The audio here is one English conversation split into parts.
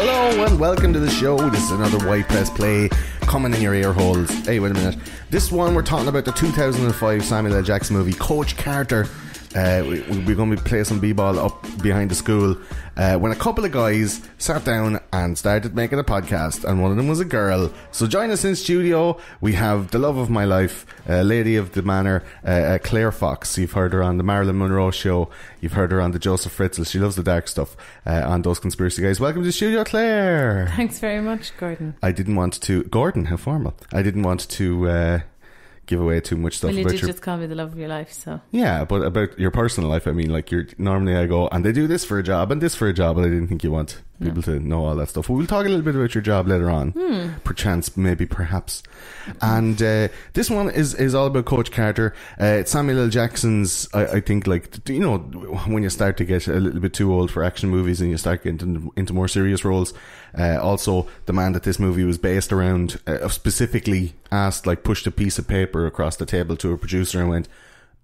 Hello and welcome to the show. This is another White Press Play coming in your ear holes. Hey, wait a minute. This one we're talking about the 2005 Samuel L. Jackson movie Coach Carter. We're going to be playing some b-ball up behind the school when a couple of guys sat down and started making a podcast, and one of them was a girl. So join us in studio. We have the love of my life, lady of the manor, Claire Fox. You've heard her on the Marilyn Monroe show. You've heard her on the Joseph Fritzl. She loves the dark stuff on Those Conspiracy Guys. Welcome to the studio, Claire. Thanks very much, Gordon. Gordon, how formal. I didn't want to give away too much stuff. Well, you about did just call me the love of your life, so. Yeah, but about your personal life, I mean, like, normally I go, and they do this for a job, and this for a job, and I didn't think you want people to know all that stuff. We'll talk a little bit about your job later on. Perchance, maybe, perhaps. And this one is all about Coach Carter. It's Samuel L. Jackson's, I think, like, you know, when you start to get a little bit too old for action movies and you start getting into more serious roles. Also, the man that this movie was based around specifically asked, like, pushed a piece of paper across the table to a producer and went,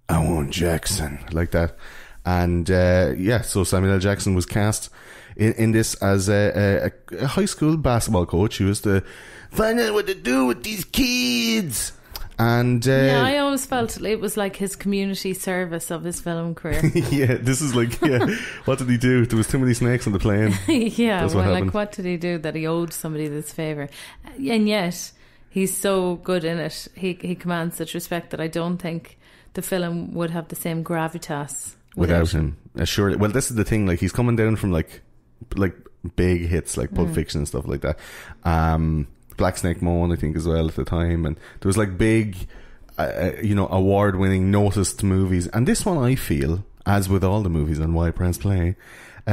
"I want Jackson," like that. And so Samuel L. Jackson was cast in this as a high school basketball coach who was to find out what to do with these kids. And I always felt it was like his community service of his film career. Yeah, this is like, what did he do? There was too many snakes on the plane. Yeah, what did he do that he owed somebody this favour? And yet he's so good in it. He commands such respect that I don't think the film would have the same gravitas without him. Surely. Well, this is the thing. Like, he's coming down from like big hits like Pulp Fiction and stuff like that. Black Snake Moan, I think, as well at the time, and there was like big, award-winning, noticed movies. And this one, I feel, as with all the movies on White Press Play,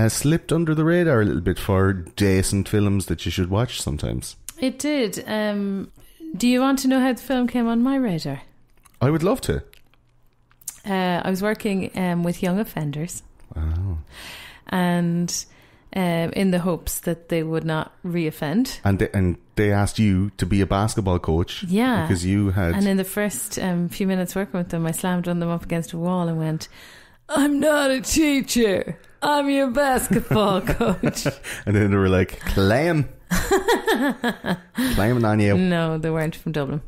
slipped under the radar a little bit for decent films that you should watch sometimes. It did. Do you want to know how the film came on my radar? I would love to. I was working with young offenders. Wow. And in the hopes that they would not reoffend. And they asked you to be a basketball coach. Yeah. Because you had... And in the first few minutes working with them, I slammed them up against a wall and went, "I'm not a teacher. I'm your basketball coach." And then they were like, claiming on you. No, they weren't from Dublin.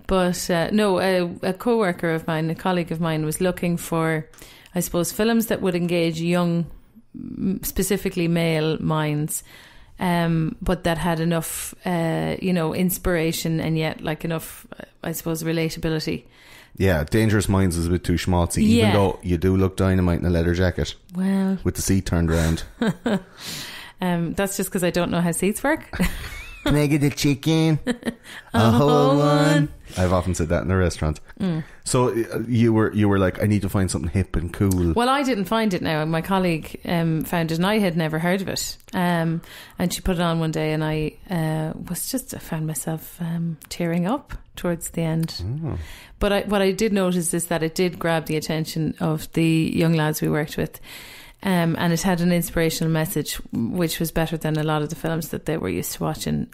But a co-worker of mine, a colleague of mine, was looking for, I suppose, films that would engage young, specifically male minds, but that had enough inspiration and yet like enough, I suppose, relatability. Yeah, Dangerous Minds is a bit too schmaltzy, even though you do look dynamite in a leather jacket. Well, with the seat turned around. That's just because I don't know how seats work. Can I get a chicken? A whole one. I've often said that in a restaurant. So you were like, I need to find something hip and cool. Well, I didn't find it now. My colleague found it and I had never heard of it. And she put it on one day and I found myself tearing up towards the end. Oh. But what I did notice is that it did grab the attention of the young lads we worked with. And it had an inspirational message, which was better than a lot of the films that they were used to watching.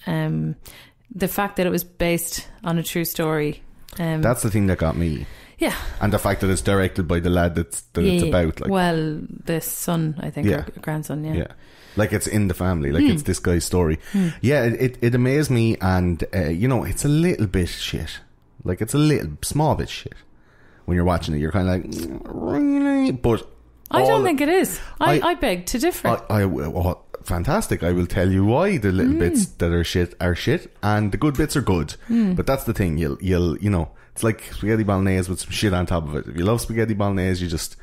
The fact that it was based on a true story. That's the thing that got me. Yeah. And the fact that it's directed by the lad that it's about. Like, well, the son, I think, or grandson, yeah. Like, it's in the family. Like, it's this guy's story. Yeah, it amazed me. And, it's a little bit shit. Like, it's a small bit shit. When you're watching it, you're kind of like, really? But... I don't think it is. I beg to differ. Fantastic. I will tell you why the little bits that are shit, and the good bits are good. But that's the thing. You'll it's like spaghetti bolognese with some shit on top of it. If you love spaghetti bolognese, you just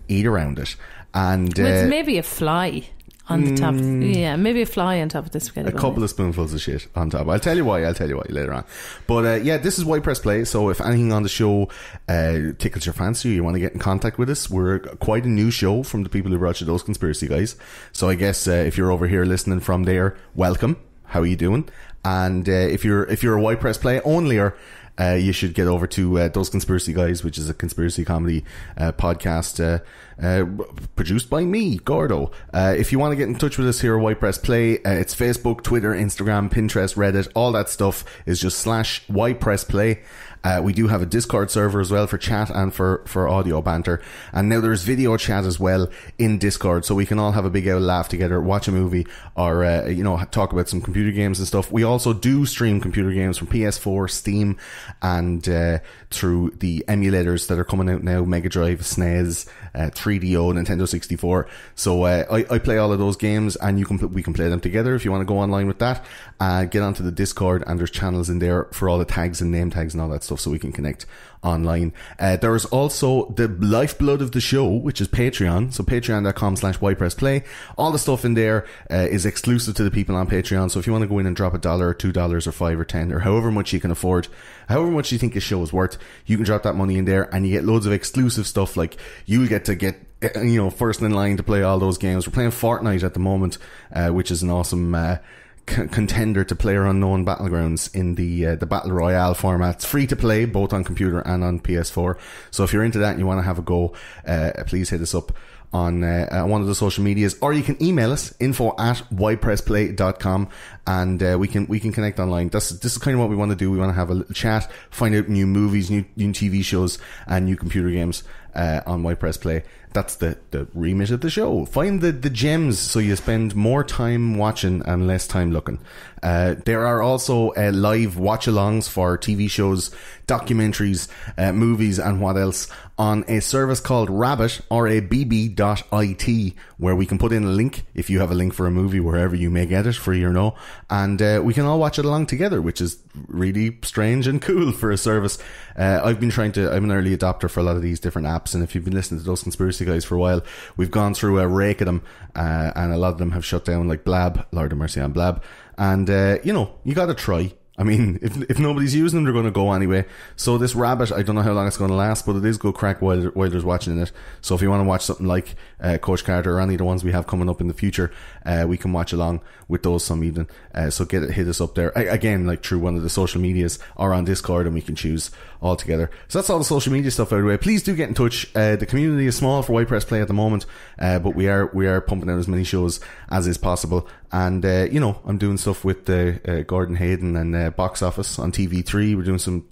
eat around it. And with maybe a fly on the top. Yeah, maybe a fly on top of the spaghetti bolognese. A couple of spoonfuls of shit on top. I'll tell you why later on. But this is White Press Play. So if anything on the show tickles your fancy, you want to get in contact with us, we're quite a new show from the people who brought you Those Conspiracy Guys. So I guess if you're over here listening from there, welcome. How are you doing? And if you're a White Press Play onlyer, you should get over to Those Conspiracy Guys, which is a conspiracy comedy podcast produced by me, Gordo. If you want to get in touch with us here at White Press Play, it's Facebook, Twitter, Instagram, Pinterest, Reddit. All that stuff is just /White Press Play. We do have a Discord server as well for chat and for audio banter. And now there's video chat as well in Discord, so we can all have a big old laugh together, watch a movie, or, talk about some computer games and stuff. We also do stream computer games from PS4, Steam, and through the emulators that are coming out now, Mega Drive, SNES, 3DO, Nintendo 64. So I play all of those games, and we can play them together if you want to go online with that. Get onto the Discord, and there's channels in there for all the tags and name tags and all that stuff, so we can connect online. There's also the lifeblood of the show, which is Patreon. So patreon.com/whitepressplay. All the stuff in there is exclusive to the people on Patreon. So if you want to go in and drop $1 or $2 or $5 or $10 or however much you can afford, however much you think a show is worth, you can drop that money in there, and you get loads of exclusive stuff. Like you'll get first in line to play all those games. We're playing Fortnite at the moment, which is an awesome contender to PlayerUnknown Battlegrounds in the Battle Royale format. It's free to play both on computer and on PS4. So if you're into that and you want to have a go, please hit us up on one of the social medias, or you can email us info@whitepressplay.com, and we can connect online. This is kind of what we want to do. We want to have a little chat, find out new movies, new TV shows, and new computer games on White Press Play. That's the remit of the show. Find the gems so you spend more time watching and less time looking. There are also live watch-alongs for TV shows, documentaries, movies, and what else on a service called Rabbit, RABB.IT, where we can put in a link if you have a link for a movie wherever you may get it, free or no, and we can all watch it along together, which is really strange and cool for a service. I'm an early adopter for a lot of these different apps, and if you've been listening to Those Conspiracy Guys for a while, we've gone through a rake of them, and a lot of them have shut down, like Blab, Lord have mercy on Blab, and you gotta try. I mean, if nobody's using them, they're going to go anyway. So this Rabbit, I don't know how long it's going to last, but it is good crack while there's watching it. So if you want to watch something like Coach Carter or any of the ones we have coming up in the future, we can watch along with those some evening. So hit us up there again, like through one of the social medias or on Discord, and we can choose all together. So that's all the social media stuff out of the way. Please do get in touch. The community is small for White Press Play at the moment, but we are pumping out as many shows as is possible. And I'm doing stuff with Gordon Hayden and Box Office on TV3. We're doing some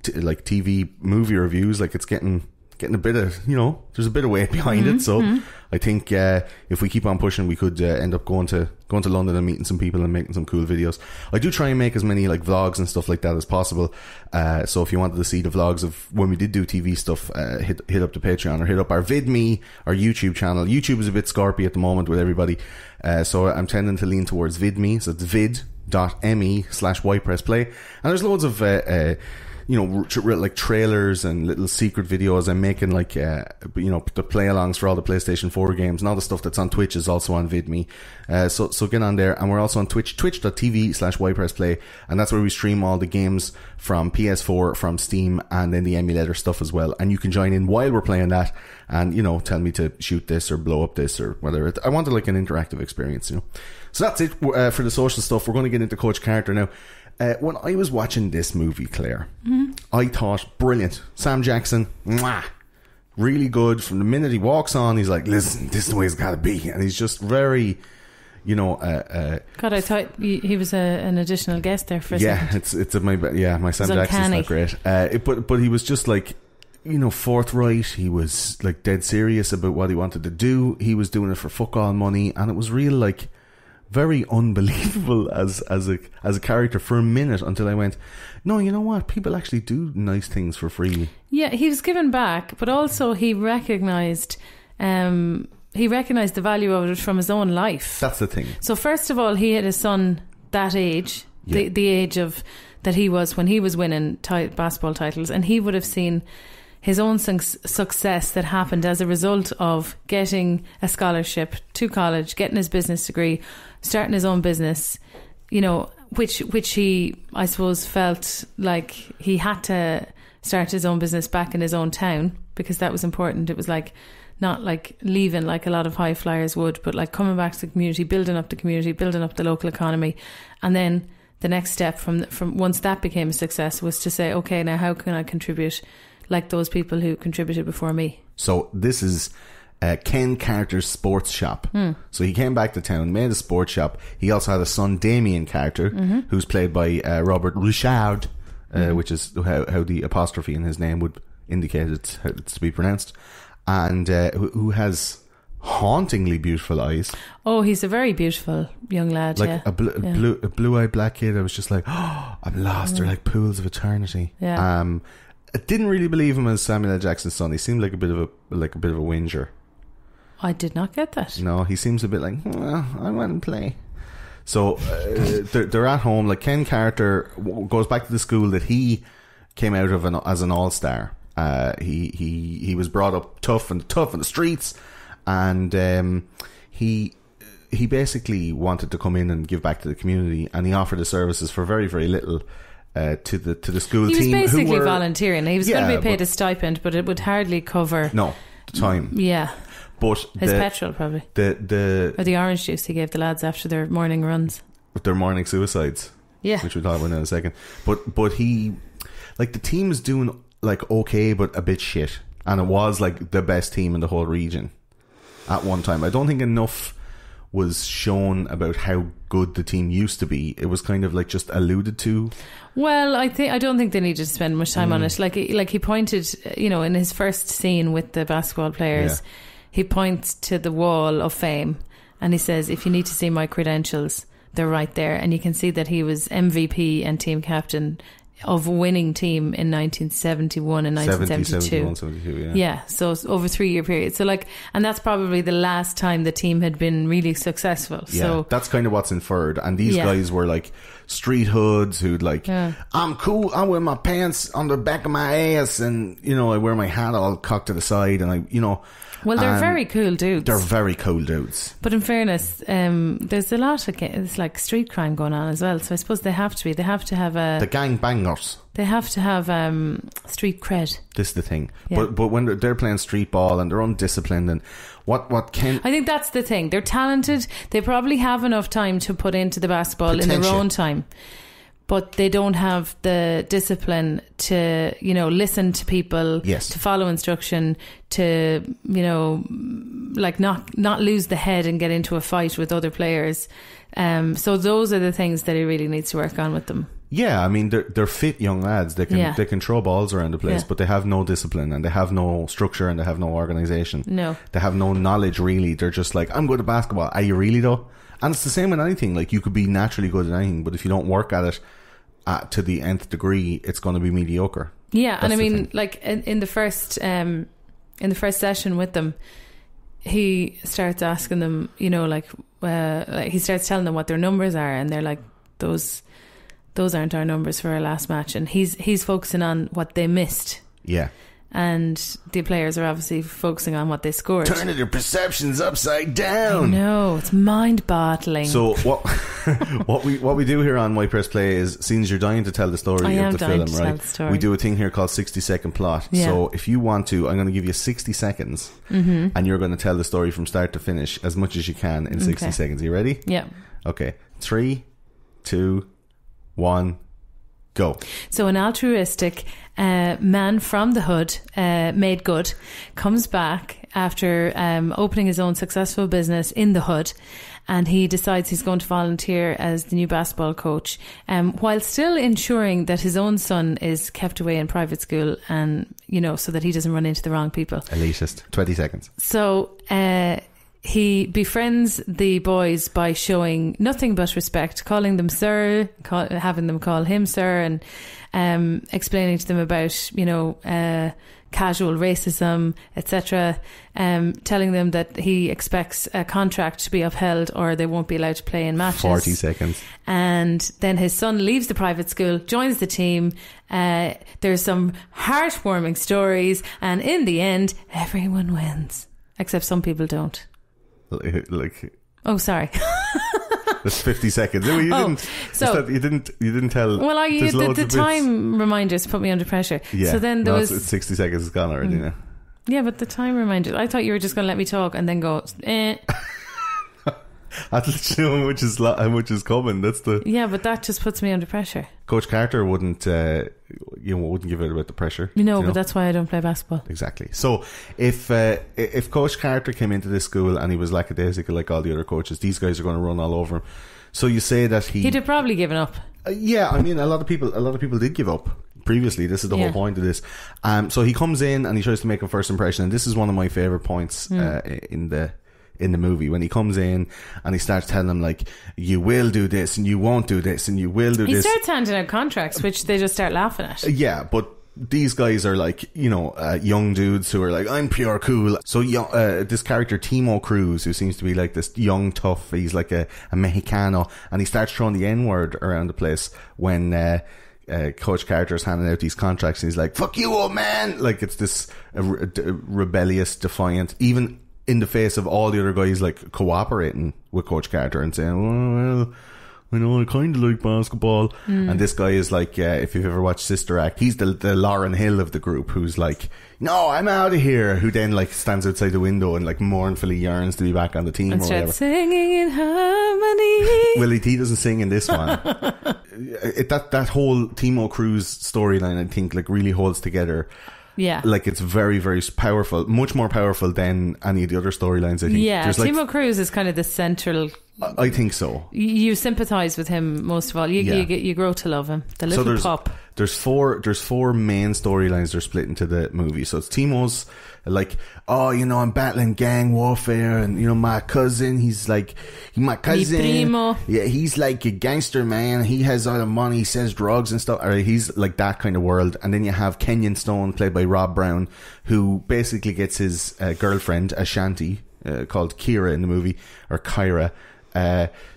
TV movie reviews. Like, it's getting a bit of, there's a bit of weight behind it. So I think if we keep on pushing, we could end up going to London and meeting some people and making some cool videos. I do try and make as many like vlogs and stuff like that as possible. So if you wanted to see the vlogs of when we did do TV stuff, hit up the Patreon or hit up our VidMe, our YouTube channel. YouTube is a bit scorpy at the moment with everybody. So I'm tending to lean towards VidMe. So it's vid.me/whitepressplay. And there's loads of like trailers and little secret videos I'm making, like the play-alongs for all the PlayStation 4 games, and all the stuff that's on Twitch is also on VidMe. So get on there. And we're also on Twitch, twitch.tv/whitepressplay, and that's where we stream all the games from PS4, from Steam, and then the emulator stuff as well. And you can join in while we're playing that, and tell me to shoot this or blow up this or whatever. I wanted like an interactive experience. So that's it for the social stuff. We're going to get into Coach Carter now. When I was watching this movie, Claire, I thought, brilliant. Sam Jackson, really good. From the minute he walks on, he's like, listen, this is the way it's got to be. And he's just very, God, I thought he was an additional guest there for a second. My Sam Jackson's not great. But he was just like, forthright. He was like dead serious about what he wanted to do. He was doing it for fuck all money. And it was real, like, very unbelievable as a character for a minute, until I went, no, you know what, people actually do nice things for free. Yeah, he was giving back, but also he recognised the value of it from his own life. That's the thing. So first of all, he had a son that age, the age of that he was when he was winning basketball titles, and he would have seen his own success that happened as a result of getting a scholarship to college, getting his business degree, starting his own business, which he, I suppose, felt like he had to start his own business back in his own town, because that was important. It was like, not like leaving like a lot of high flyers would, but like coming back to the community, building up the local economy, and then the next step from once that became a success was to say, okay, now how can I contribute like those people who contributed before me? So this is Ken Carter's sports shop. So he came back to town, made a sports shop. He also had a son, Damien Carter, who's played by Robert Richard, which is how the apostrophe in his name would indicate it's to be pronounced, and who has hauntingly beautiful eyes. Oh, he's a very beautiful young lad. Like a blue-eyed black kid. I was just like, oh, I'm lost. They're like pools of eternity. Yeah. I didn't really believe him as Samuel L. Jackson's son. He seemed like a bit of a whinger. I did not get that. No, he seems a bit like, I want to play. So they're at home. Like Ken Carter goes back to the school that he came out of as an all-star. He was brought up tough in the streets, and he basically wanted to come in and give back to the community, and he offered his services for very, very little to the school team. He was basically volunteering. He was going to be paid a stipend, but it would hardly cover the time. Yeah. But his petrol probably. Or the orange juice he gave the lads after their morning runs. With their morning suicides. Yeah. Which we'll talk about in a second. But he, like, the team was doing like okay but a bit shit, and it was like the best team in the whole region at one time. I don't think enough was shown about how good the team used to be. It was kind of like just alluded to. Well, I don't think they needed to spend much time on it. Like he pointed, in his first scene with the basketball players, he points to the wall of fame and he says, if you need to see my credentials, they're right there. And you can see that he was MVP and team captain of a winning team in 1971 and 1972. 72, yeah. So it's over a 3-year period. So and that's probably the last time the team had been really successful. Yeah, so that's kind of what's inferred. And these guys were like street hoods who'd like, I'm cool, I wear my pants on the back of my ass, and I wear my hat all cocked to the side, and well, they're very cool dudes. They're very cool dudes. But in fairness, there's a lot of it's like street crime going on as well. So I suppose they have to have the gang bangers. They have to have street cred. This is the thing. Yeah. But when they're playing street ball and they're undisciplined, and what can... I think that's the thing. They're talented. They probably have enough time to put into the basketball in their own time. But they don't have the discipline to, listen to people, to follow instruction, to, not lose the head and get into a fight with other players. So those are the things that he really needs to work on with them. Yeah, I mean, they're fit young lads. They can throw balls around the place, but they have no discipline, and they have no structure, and they have no organisation. No. They have no knowledge, really. They're just like, I'm good at basketball. Are you really, though? And it's the same with anything. Like, you could be naturally good at anything, but if you don't work at it to the nth degree, it's going to be mediocre. Yeah, that's and I mean, like in the first session with them, he starts asking them, he starts telling them what their numbers are, and they're like, those aren't our numbers for our last match, and he's focusing on what they missed. Yeah. And the players are obviously focusing on what they scored. Turning their perceptions upside down. No, it's mind-boggling. So what we do here on White Press Play is, since you're dying to tell the story of the film, right? We do a thing here called 60-second plot. Yeah. So if you want to, I'm going to give you 60 seconds, and you're going to tell the story from start to finish as much as you can in 60 seconds. Are you ready? Yeah. Okay. 3, 2, 1, go. So an altruistic man from the hood, made good, comes back after opening his own successful business in the hood, and he decides he's going to volunteer as the new basketball coach, while still ensuring that his own son is kept away in private school, and so that he doesn't run into the wrong people. Elitist. 20 seconds. So he befriends the boys by showing nothing but respect, calling them sir, having them call him sir, and explaining to them about, casual racism, etc. Telling them that he expects a contract to be upheld or they won't be allowed to play in matches. 40 seconds. And then his son leaves the private school, joins the team. There's some heartwarming stories, and in the end, everyone wins. Except some people don't. Oh, sorry. That's 50 seconds. No, you didn't. So you didn't tell. Well, the time reminders put me under pressure. Yeah. So then there was 60 seconds is gone already. Yeah, but the time reminders. I thought you were just going to let me talk and then go. Athletes know how much is coming. That's the but that just puts me under pressure. Coach Carter wouldn't give it about the pressure. But that's why I don't play basketball. Exactly. So if Coach Carter came into this school and he was lackadaisical like all the other coaches, these guys are going to run all over him. So you say that he'd have probably given up. I mean, a lot of people did give up previously. This is the whole point of this. So he comes in and he tries to make a first impression, and this is one of my favorite points in the movie, when he comes in and he starts telling them, like, you will do this and you won't do this and you will do this. He starts handing out contracts, which they just start laughing at. But these guys are like, young dudes who are like, I'm pure cool. So this character Timo Cruz, who seems to be like this young tough, he's like a Mexicano, and he starts throwing the N-word around the place when Coach Carter's handing out these contracts, and he's like, fuck you, old man. Like, it's this rebellious, defiant, even in the face of all the other guys like cooperating with Coach Carter and saying, well, I know I kind of like basketball. And this guy is like, if you've ever watched Sister Act, he's the Lauryn Hill of the group, who's like, no, I'm out of here, who then like stands outside the window and like mournfully yearns to be back on the team, and or whatever. Singing in harmony. Well, he doesn't sing in this one. That whole Timo Cruz storyline, I think, like really holds together. Yeah. Like, it's very, very powerful. Much more powerful than any of the other storylines, I think. Yeah, Timo Cruz is kind of the central... I think so. You sympathise with him most of all. You grow to love him. The little pup. There's four main storylines that are split into the movie. So it's Timo's like, I'm battling gang warfare, and my cousin, he's like, my cousin, mi primo. Yeah, he's like a gangster, man. He has all the money, he sells drugs and stuff. Or he's like that kind of world. And then you have Kenyon Stone, played by Rob Brown, who basically gets his girlfriend Ashanti, called Kira in the movie, or Kyra.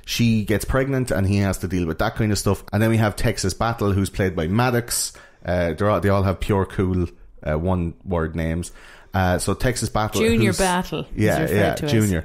She gets pregnant and he has to deal with that kind of stuff. And then we have Texas Battle, who's played by Maddox. They all have pure cool one word names. So Texas Battle, Junior Battle, Junior.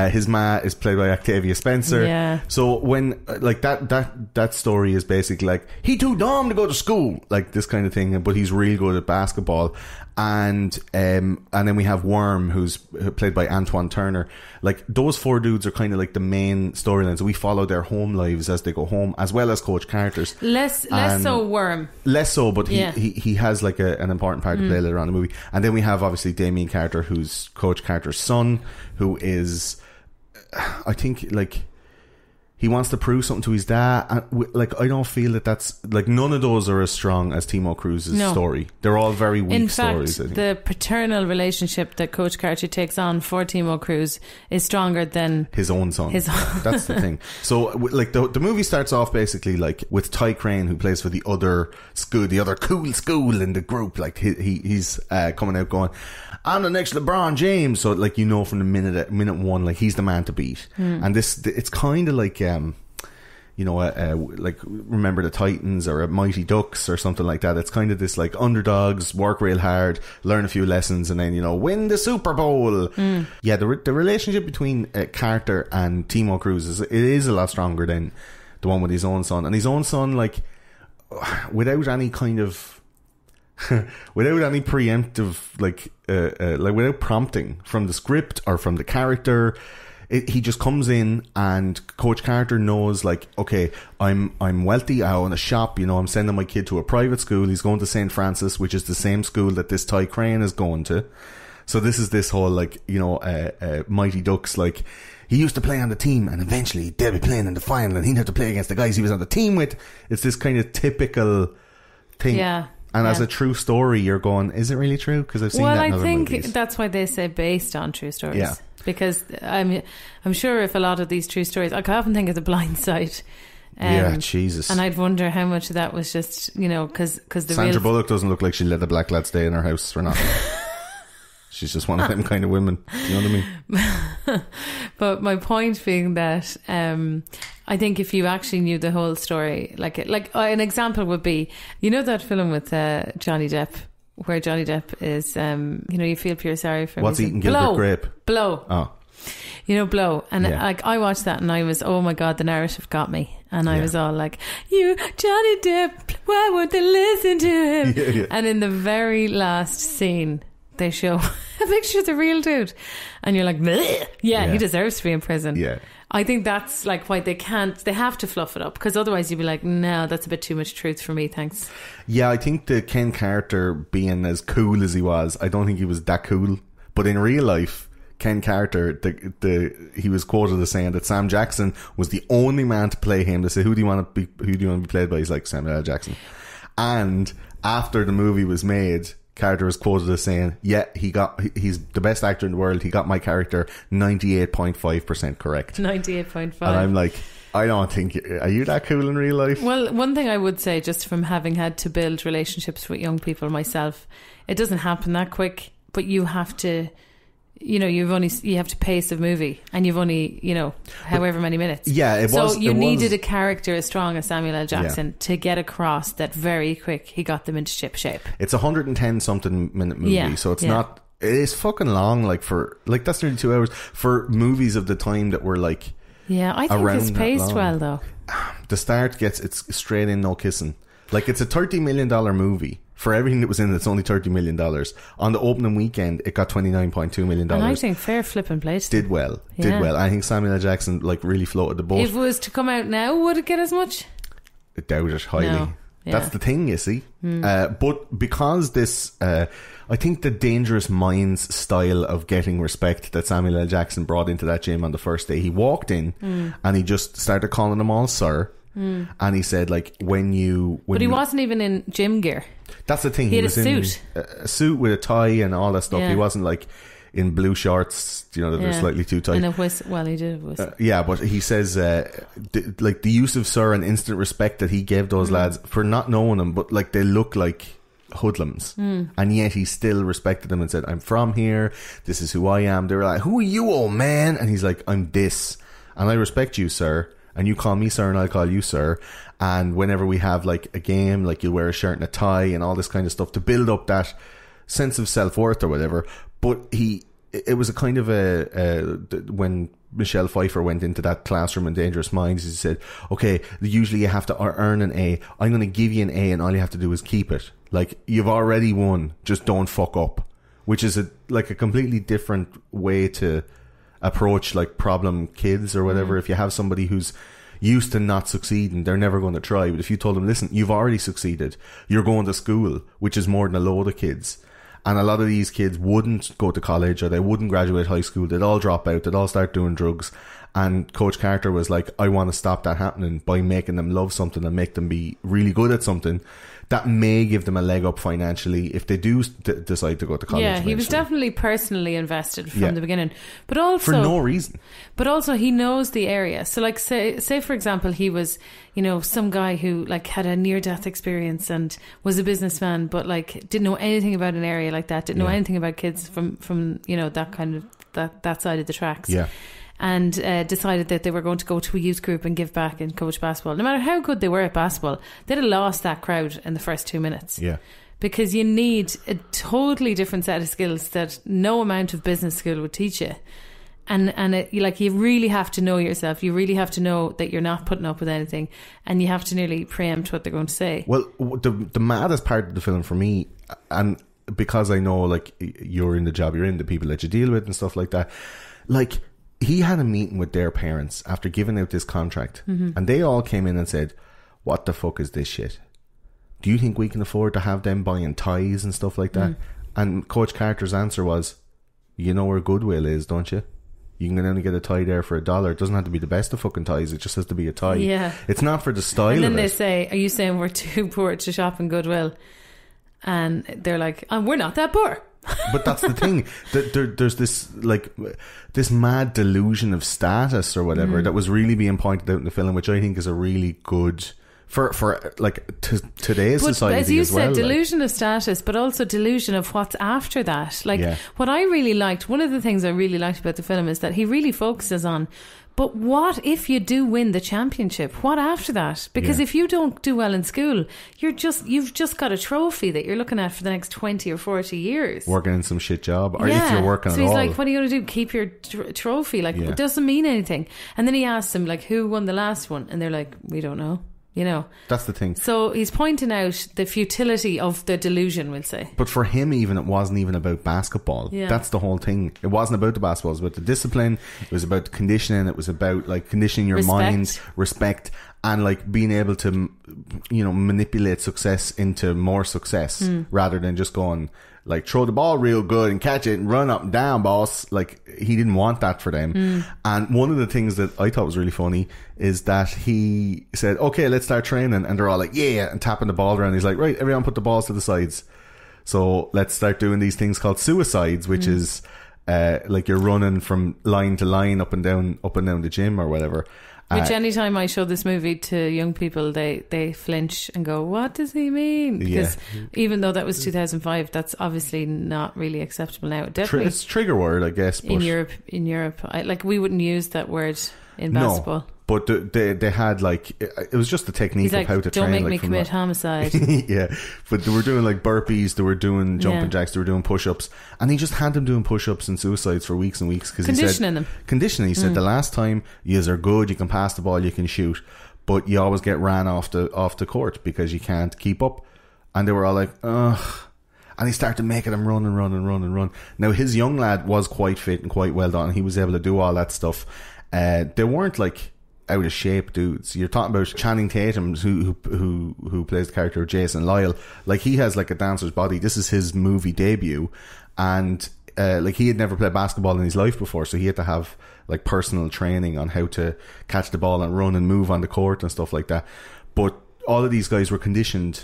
His ma is played by Octavia Spencer. Yeah. So when like that story is basically like, he too dumb to go to school, like this kind of thing, but he's real good at basketball. And then we have Worm, who's played by Antoine Turner. Like, those four dudes are kind of like the main storylines. We follow their home lives as they go home, as well as Coach Carter's. Less so Worm. Less so, but he has like an important part to play later on in the movie. And then we have obviously Damien Carter, who's Coach Carter's son, who is, I think, like, he wants to prove something to his dad. And, like, I don't feel that's like, none of those are as strong as Timo Cruz's story. They're all very weak stories. In fact, the paternal relationship that Coach Carter takes on for Timo Cruz is stronger than his own son. That's the thing. So, like, the movie starts off basically like with Ty Crane, who plays for the other school, the other cool school in the group. Like, he's coming out going, I'm the next LeBron James. So, like, from the minute one, like, he's the man to beat. And it's kind of like, like, Remember the Titans or Mighty Ducks or something like that. It's kind of this, like, underdogs work real hard, learn a few lessons, and then, win the Super Bowl. Yeah, the relationship between Carter and Timo Cruz is a lot stronger than the one with his own son. And his own son, like, without any kind of without any preemptive, like without prompting from the script or from the character, he just comes in, and Coach Carter knows, like, okay, I'm wealthy, I own a shop, I'm sending my kid to a private school. He's going to St. Francis, which is the same school that this Ty Crane is going to. So this is this whole, like, Mighty Ducks, like, he used to play on the team, and eventually they'll be playing in the final, and he'd have to play against the guys he was on the team with. It's this kind of typical thing. Yeah. And as a true story, you're going, is it really true? Because I've seen that in other movies. Well, I think that's why they say based on true stories. Yeah. Because I'm sure if a lot of these true stories, like, I often think of The Blind Side. Jesus. And I'd wonder how much of that was just, because the Sandra Bullock doesn't look like she let the black lad stay in her house for nothing. She's just one of them kind of women. You know what I mean? But my point being that I think if you actually knew the whole story, like an example would be, that film with Johnny Depp, where Johnny Depp is, you feel pure sorry for him. What's eating Gilbert Grape? Blow. Oh. Blow. And like, I watched that and I was, oh my God, the narrative got me. And I was all like, Johnny Depp, why won't they listen to him? Yeah. And in the very last scene, they show a picture of the real dude. And you're like, he deserves to be in prison. Yeah. I think that's like why they have to fluff it up, because otherwise you'd be like, no, that's a bit too much truth for me, thanks. Yeah, I think the Ken character being as cool as he was, I don't think he was that cool. But in real life, Ken character, he was quoted as saying that Sam Jackson was the only man to play him. They say, who do you want to be played by? He's like, Samuel L. Jackson. And after the movie was made, character was quoted as saying, yeah, he's the best actor in the world. He got my character 98.5% correct. 98.5. And I'm like, I don't think, are you that cool in real life? Well, one thing I would say, just from having had to build relationships with young people myself, it doesn't happen that quick, but you have to, you have to pace a movie, and you've only, however many minutes. Yeah, So you needed a character as strong as Samuel L. Jackson to get across that very quick. He got them into ship shape. It's a 110 something minute movie, so it's not. It is fucking long. That's nearly 2 hours for movies of the time that were like. Yeah, I think it's paced well though. The start it's straight in, no kissing. Like, it's a $30 million movie. For everything that was in it, it's only $30 million. On the opening weekend, it got $29.2 million. And I think fair flipping place. Did well. I think Samuel L. Jackson really floated the boat. If it was to come out now, would it get as much? I doubt it highly. No. Yeah. That's the thing, you see. But because this, I think the Dangerous Minds style of getting respect that Samuel L. Jackson brought into that gym on the first day, he walked in and he just started calling them all sir. And he said, like, when but he wasn't even in gym gear. That's the thing. He had a suit. A suit with a tie and all that stuff. He wasn't like in blue shorts, that are slightly too tight. And a whistle. Well, he did a whistle. But he says, the use of sir and instant respect that he gave those lads for not knowing them, but like they look like hoodlums. And yet he still respected them and said, I'm from here. This is who I am. They were like, who are you, old man? And he's like, I'm this. And I respect you, sir. And you call me sir and I'll call you sir. And whenever we have like a game, like you'll wear a shirt and a tie and all this kind of stuff to build up that sense of self-worth or whatever. But it was a kind of when Michelle Pfeiffer went into that classroom in Dangerous Minds, he said, okay, usually you have to earn an A. I'm going to give you an A and all you have to do is keep it. Like, you've already won, just don't fuck up. Which is a completely different way to approach like problem kids or whatever. If you have somebody who's used to not succeeding, they're never going to try. But if you told them, listen, you've already succeeded, you're going to school, which is more than a load of kids, and a lot of these kids wouldn't go to college or they wouldn't graduate high school, they'd all drop out, they'd all start doing drugs. And Coach Carter was like, I want to stop that happening by making them love something and make them be really good at something that may give them a leg up financially if they do decide to go to college. Yeah, he was definitely personally invested from the beginning, but also for no reason. But also he knows the area. So like say for example, he was some guy who like had a near-death experience and was a businessman, but like didn't know anything about an area like that, didn't know anything about kids from that kind of that side of the tracks. Yeah. And decided that they were going to go to a youth group and give back and coach basketball. No matter how good they were at basketball, they'd have lost that crowd in the first 2 minutes. Yeah. Because you need a totally different set of skills that no amount of business school would teach you. And you really have to know yourself. You really have to know that you're not putting up with anything, and you have to nearly preempt what they're going to say. Well, the maddest part of the film for me, and because I know like you're in the job you're in, the people that you deal with and stuff like that, like, he had a meeting with their parents after giving out this contract, and they all came in and said, what the fuck is this shit? Do you think we can afford to have them buying ties and stuff like that? And Coach Carter's answer was, you know where Goodwill is, don't you? You can only get a tie there for $1. It doesn't have to be the best of fucking ties, it just has to be a tie. Yeah. It's not for the style of it. And then they say, are you saying we're too poor to shop in Goodwill? And they're like, we're not that poor. But that's the thing, that there's this mad delusion of status or whatever that was really being pointed out in the film, which I think is a really good for today's society as you as well, said, delusion of status, but also delusion of what's after that. What I really liked, one of the things I really liked about the film is that he really focuses on, but what if you do win the championship? What after that? Because if you don't do well in school, you've just got a trophy that you're looking at for the next 20 or 40 years. Working in some shit job, or if you're working at all. So he's like, what are you going to do? Keep your trophy? Like, it doesn't mean anything. And then he asks them, like, who won the last one? And they're like, we don't know. You know, that's the thing. So he's pointing out the futility of the delusion, we'll say. But for him, even, it wasn't even about basketball. Yeah. That's the whole thing. It wasn't about the basketball. It was about the discipline. It was about the conditioning. It was about like conditioning your mind, respect, and like being able to, you know, manipulate success into more success rather than just going like throw the ball real good and catch it and run up and down, boss. Like, he didn't want that for them. And one of the things that I thought was really funny is that he said, okay, let's start training. And they're all like, yeah, and tapping the ball around. He's like, right, everyone put the balls to the sides. So let's start doing these things called suicides, which is like you're running from line to line up and down the gym or whatever. Which anytime I show this movie to young people, they flinch and go, what does he mean? Because even though that was 2005, that's obviously not really acceptable now. Definitely, it's trigger word, I guess. But in Europe, like we wouldn't use that word in basketball. No, but they had like, it was just the technique of how to train. Don't make me commit homicide. Yeah, but they were doing like burpees, they were doing jumping jacks, they were doing push-ups, and he just had them doing push-ups and suicides for weeks and weeks because conditioning. He said the last time yous are good, you can pass the ball, you can shoot, but you always get ran off the court because you can't keep up. And they were all like, ugh. And he started making them run. Now his young lad was quite fit and quite well done. He was able to do all that stuff. They weren't like out of shape dudes. You're talking about Channing Tatum, who plays the character of Jason Lyle. Like, he has like a dancer's body. This is his movie debut, and like, he had never played basketball in his life before, so he had to have like personal training on how to catch the ball and run and move on the court and stuff like that. But all of these guys were conditioned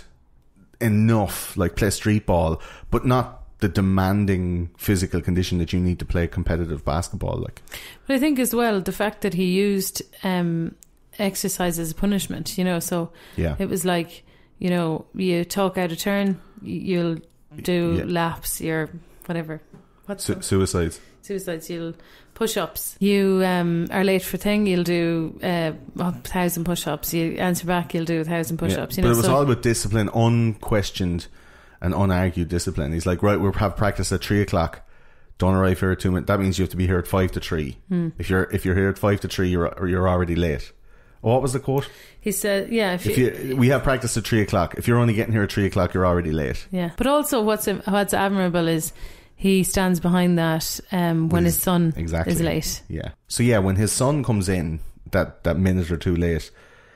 enough, like play street ball, but not the demanding physical condition that you need to play competitive basketball. Like, but I think as well the fact that he used exercise as a punishment, you know, so it was like, you know, you talk out of turn, you'll do laps, your whatever, suicides, you'll push-ups, you are late for thing, you'll do 1,000 push-ups, you answer back, you'll do 1,000 push-ups, you know. But it was all about discipline, unquestioned and unargued discipline. He's like, right, we'll have practice at 3:00. Don't arrive here at 2 minutes. That means you have to be here at 5 to 3. If you're here at 5 to 3, you're already late. What was the quote? He said, yeah, we have practice at 3:00. If you're only getting here at 3:00, you're already late. Yeah. But also what's admirable is he stands behind that when his son is late. Yeah. So yeah, when his son comes in that minute or two late,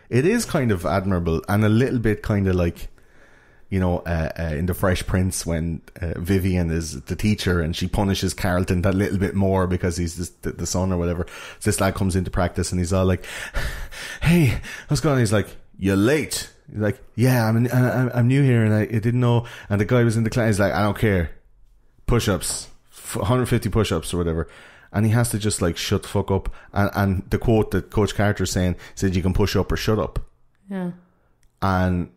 it is kind of admirable and a little bit kind of like, you know, in The Fresh Prince when Vivian is the teacher and she punishes Carlton that little bit more because he's the son or whatever. So this lad comes into practice and he's all like, hey, what's going on? He's like, you're late. He's like, yeah, I'm new here and I didn't know. And the guy was in the class. He's like, I don't care. Push-ups, 150 push-ups or whatever. And he has to just like shut the fuck up. And the quote that Coach Carter is saying said, you can push up or shut up. Yeah. And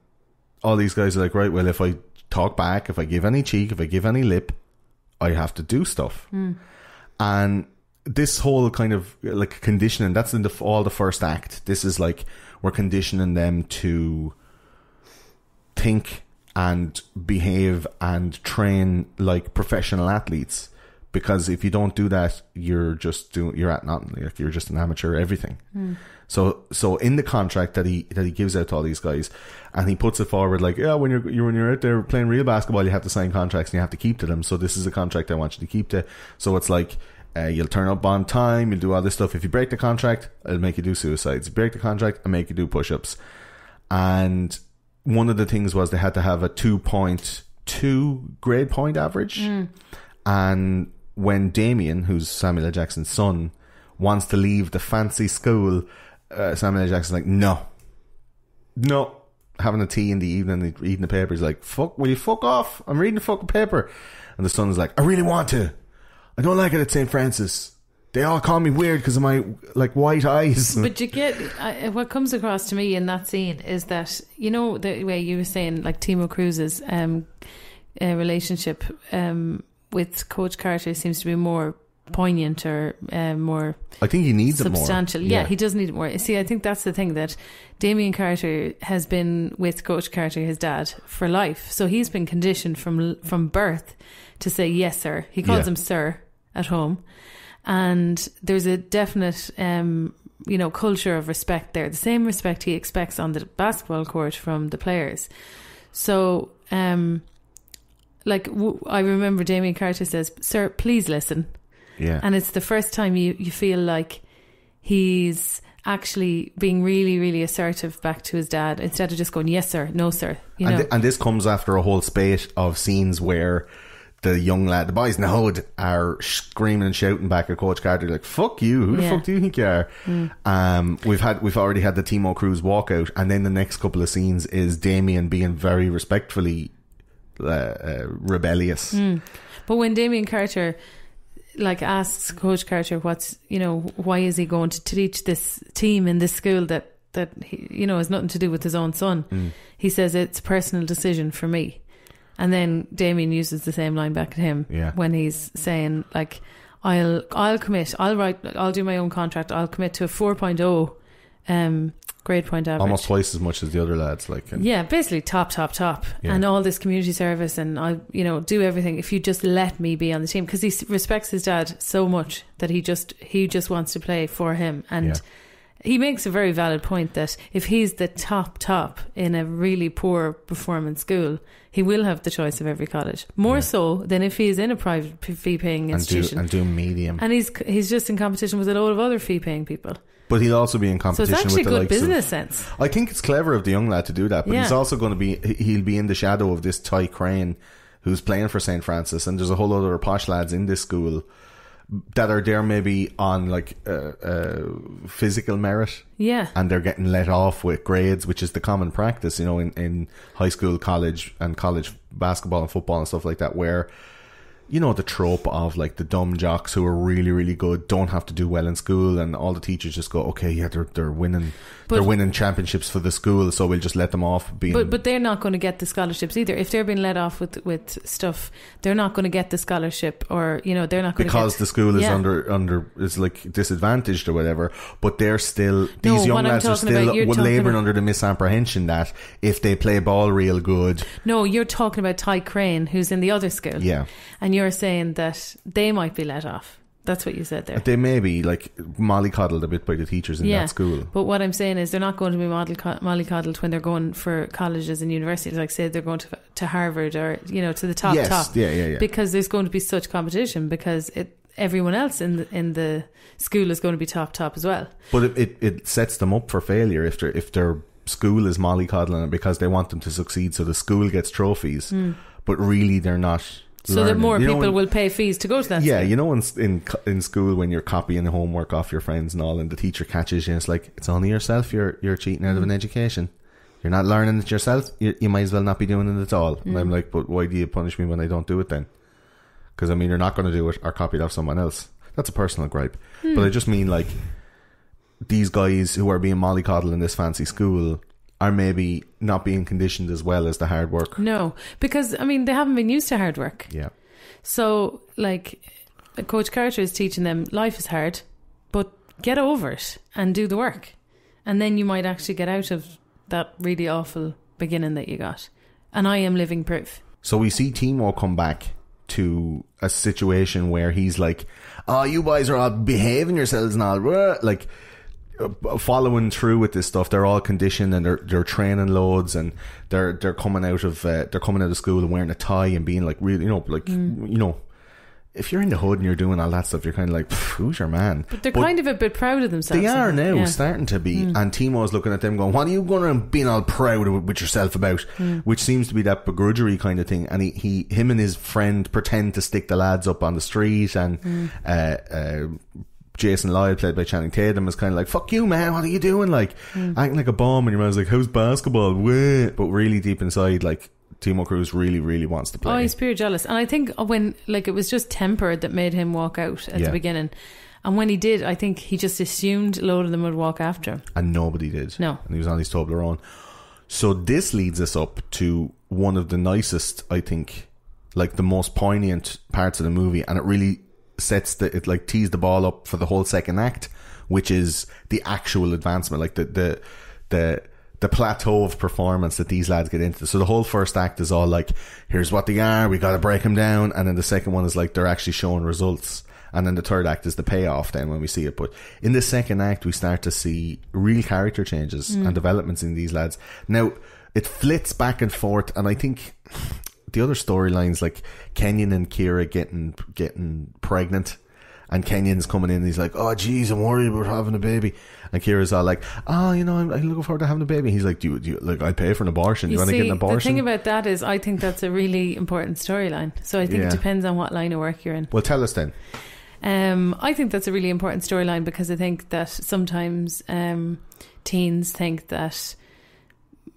all these guys are like, right, well, if I talk back, if I give any cheek, if I give any lip, I have to do stuff. And this whole kind of like conditioning, that's in all the first act. This is like, we're conditioning them to think and behave and train like professional athletes. Because if you don't do that, you're just an amateur at everything. So in the contract that he gives out to all these guys, and he puts it forward like, yeah, when you're out there playing real basketball, you have to sign contracts and you have to keep to them. So this is a contract I want you to keep to. So it's like, you'll turn up on time, you'll do all this stuff. If you break the contract, I'll make you do suicides. You break the contract, I'll make you do push-ups. And one of the things was they had to have a 2.2 grade point average. And when Damien, who's Samuel L. Jackson's son, wants to leave the fancy school, Samuel L. Jackson's like, no, having a tea in the evening, reading the paper. He's like, will you fuck off? I'm reading the fucking paper. And the son's like, I really want to. I don't like it at St. Francis. They all call me weird because of my like white eyes. But you get what comes across to me in that scene is that, you know, the way you were saying like Timo Cruz's relationship with Coach Carter seems to be more poignant or more, I think he needs substantial. It more. Yeah, he does need it more. See, I think that's the thing, that Damien Carter has been with Coach Carter, his dad, for life. So he's been conditioned from birth to say yes sir. He calls him sir at home, and there's a definite culture of respect there, the same respect he expects on the basketball court from the players. So, I remember Damien Carter says, "Sir, please listen." Yeah. And it's the first time you feel like he's actually being really, really assertive back to his dad instead of just going, "Yes, sir," "No, sir." And this comes after a whole spate of scenes where the young lad, the boys in the hood, are screaming and shouting back at Coach Carter, like, "Fuck you! Who the fuck do you think you are?" We've already had the Timo Cruz walkout, and then the next couple of scenes is Damien being very respectfully rebellious. But when Damien Carter asks Coach Carter why is he going to teach this team in this school that he, has nothing to do with his own son, he says it's a personal decision for me. And then Damien uses the same line back at him when he's saying, like, I'll commit, I'll do my own contract, I'll commit to a 4.0 grade point average. Almost twice as much as the other lads. Basically top. Yeah. And all this community service, and I'll, do everything if you just let me be on the team. Because he respects his dad so much that he just wants to play for him. And he makes a very valid point that if he's the top in a really poor performance school, he will have the choice of every college. More so than if he's in a private fee-paying institution. And do medium. And he's just in competition with a load of other fee-paying people. But he'll also be in competition with the likes of... So it's actually good business sense. I think it's clever of the young lad to do that, but he's also going to be... He'll be in the shadow of this Ty Crane who's playing for St. Francis, and there's a whole lot of posh lads in this school that are there maybe on physical merit, and they're getting let off with grades, which is the common practice, in high school, college, and college basketball and football and stuff like that, where the trope of the dumb jocks who are really, really good don't have to do well in school, and all the teachers just go, okay, they're winning, they're winning championships for the school, so we'll just let them off being... But they're not going to get the scholarships either. If they're being let off with stuff, they're not going to get the scholarship, or they're not going to because the school is under is disadvantaged or whatever. But they're still, these young lads are still labouring under the misapprehension that if they play ball real good... No, you're talking about Ty Crane, who's in the other school. Yeah. And you're saying that they might be let off. That's what you said there. They may be mollycoddled a bit by the teachers in that school. But what I'm saying is they're not going to be mollycoddled when they're going for colleges and universities. Like, say they're going to Harvard or to the top. Yeah. Because there's going to be such competition, because everyone else in the school is going to be top as well. But it sets them up for failure if their school is mollycoddling it because they want them to succeed, so the school gets trophies, but really they're not. So that more people will pay fees to go to that school. In school when you're copying the homework off your friends and all, and the teacher catches you, and it's like, it's only yourself you're cheating out of an education. You're not learning it yourself. You might as well not be doing it at all. And I'm like, but why do you punish me when I don't do it then? Because you're not going to do it or copy it off someone else. That's a personal gripe. But I just mean, these guys who are being mollycoddled in this fancy school are maybe not being conditioned as well as the hard work. No, because they haven't been used to hard work. Yeah. So Coach Carter is teaching them life is hard, but get over it and do the work, and then you might actually get out of that really awful beginning that you got. And I am living proof. So we see Timo come back to a situation where he's like, "Oh, you boys are all behaving yourselves and all," following through with this stuff. They're all conditioned and they're training loads, and they're coming out of school and wearing a tie and being really, if you're in the hood and you're doing all that stuff, you're kind of like, who's your man? But they're kind of a bit proud of themselves. They are now starting to be, and Timo's looking at them going, what are you going to be all proud with yourself about? Which seems to be that begrudgery kind of thing. And him and his friend pretend to stick the lads up on the street, and Jason Lyle, played by Channing Tatum, is kind of like, fuck you, man, what are you doing? Acting like a bomb, and your man's like, how's basketball? But really deep inside, Timo Cruz really, really wants to play. Oh, he's pure jealous. And I think when, it was just temper that made him walk out at the beginning. And when he did, I think he just assumed a load of them would walk after him. And nobody did. No. And he was on his Toblerone. So this leads us up to one of the nicest, I think, the most poignant parts of the movie. And it really tees the ball up for the whole second act, which is the actual advancement, the plateau of performance that these lads get into. So the whole first act is all here's what they are, we got to break them down, and then the second one is they're actually showing results, And then the third act is the payoff then when we see it. But in the second act, we start to see real character changes and developments in these lads. Now, it flits back and forth, and I think the other storylines, like Kenyon and Kira getting pregnant, and Kenyon's coming in and he's like, oh geez, I'm worried about having a baby, and Kira's all like, oh, you know, I'm looking forward to having a baby. He's like, do you like, I'll pay for an abortion. Do you want to get an abortion? The thing about that is, I think that's a really important storyline. So I think it depends on what line of work you're in. Well, tell us then. I think that's a really important storyline, because I think that sometimes teens think that,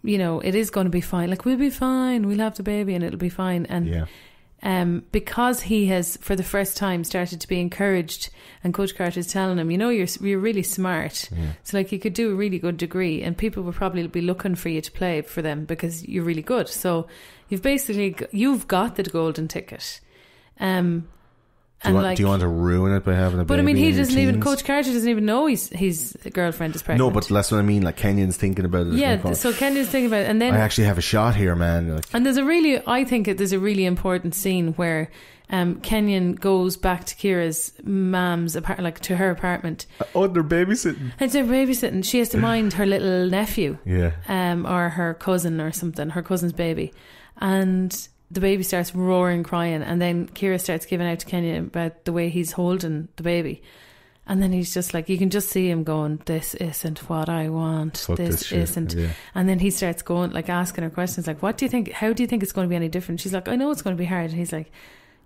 you know, it is going to be fine. Like, we'll be fine. We'll have the baby and it'll be fine. And because he has, for the first time, started to be encouraged, and Coach Carter's telling him, you know, you're really smart. So, like, you could do a really good degree, and people will probably be looking for you to play for them because you're really good. So you've got the golden ticket. Do you want to ruin it by having a baby? But I mean, he doesn't even. Coach Carter doesn't even know his girlfriend is pregnant. No, but that's what I mean. Like, Kenyon's thinking about it. Yeah, so Kenyon's thinking about it, and then I actually have a shot here, man. Like, and there's a really important scene where Kenyon goes back to Kira's mum's apartment, like to her apartment. Oh, they're babysitting. And they're babysitting. She has to mind her little nephew, yeah, or her cousin or something, her cousin's baby, and the baby starts roaring, crying, and then Kira starts giving out to Kenyon about the way he's holding the baby, and then he's just like, you can just see him going, this isn't what I want. Fuck this isn't. Yeah. And then he starts going, like, asking her questions like, what do you think, how do you think it's going to be any different? She's like, I know it's going to be hard. And he's like,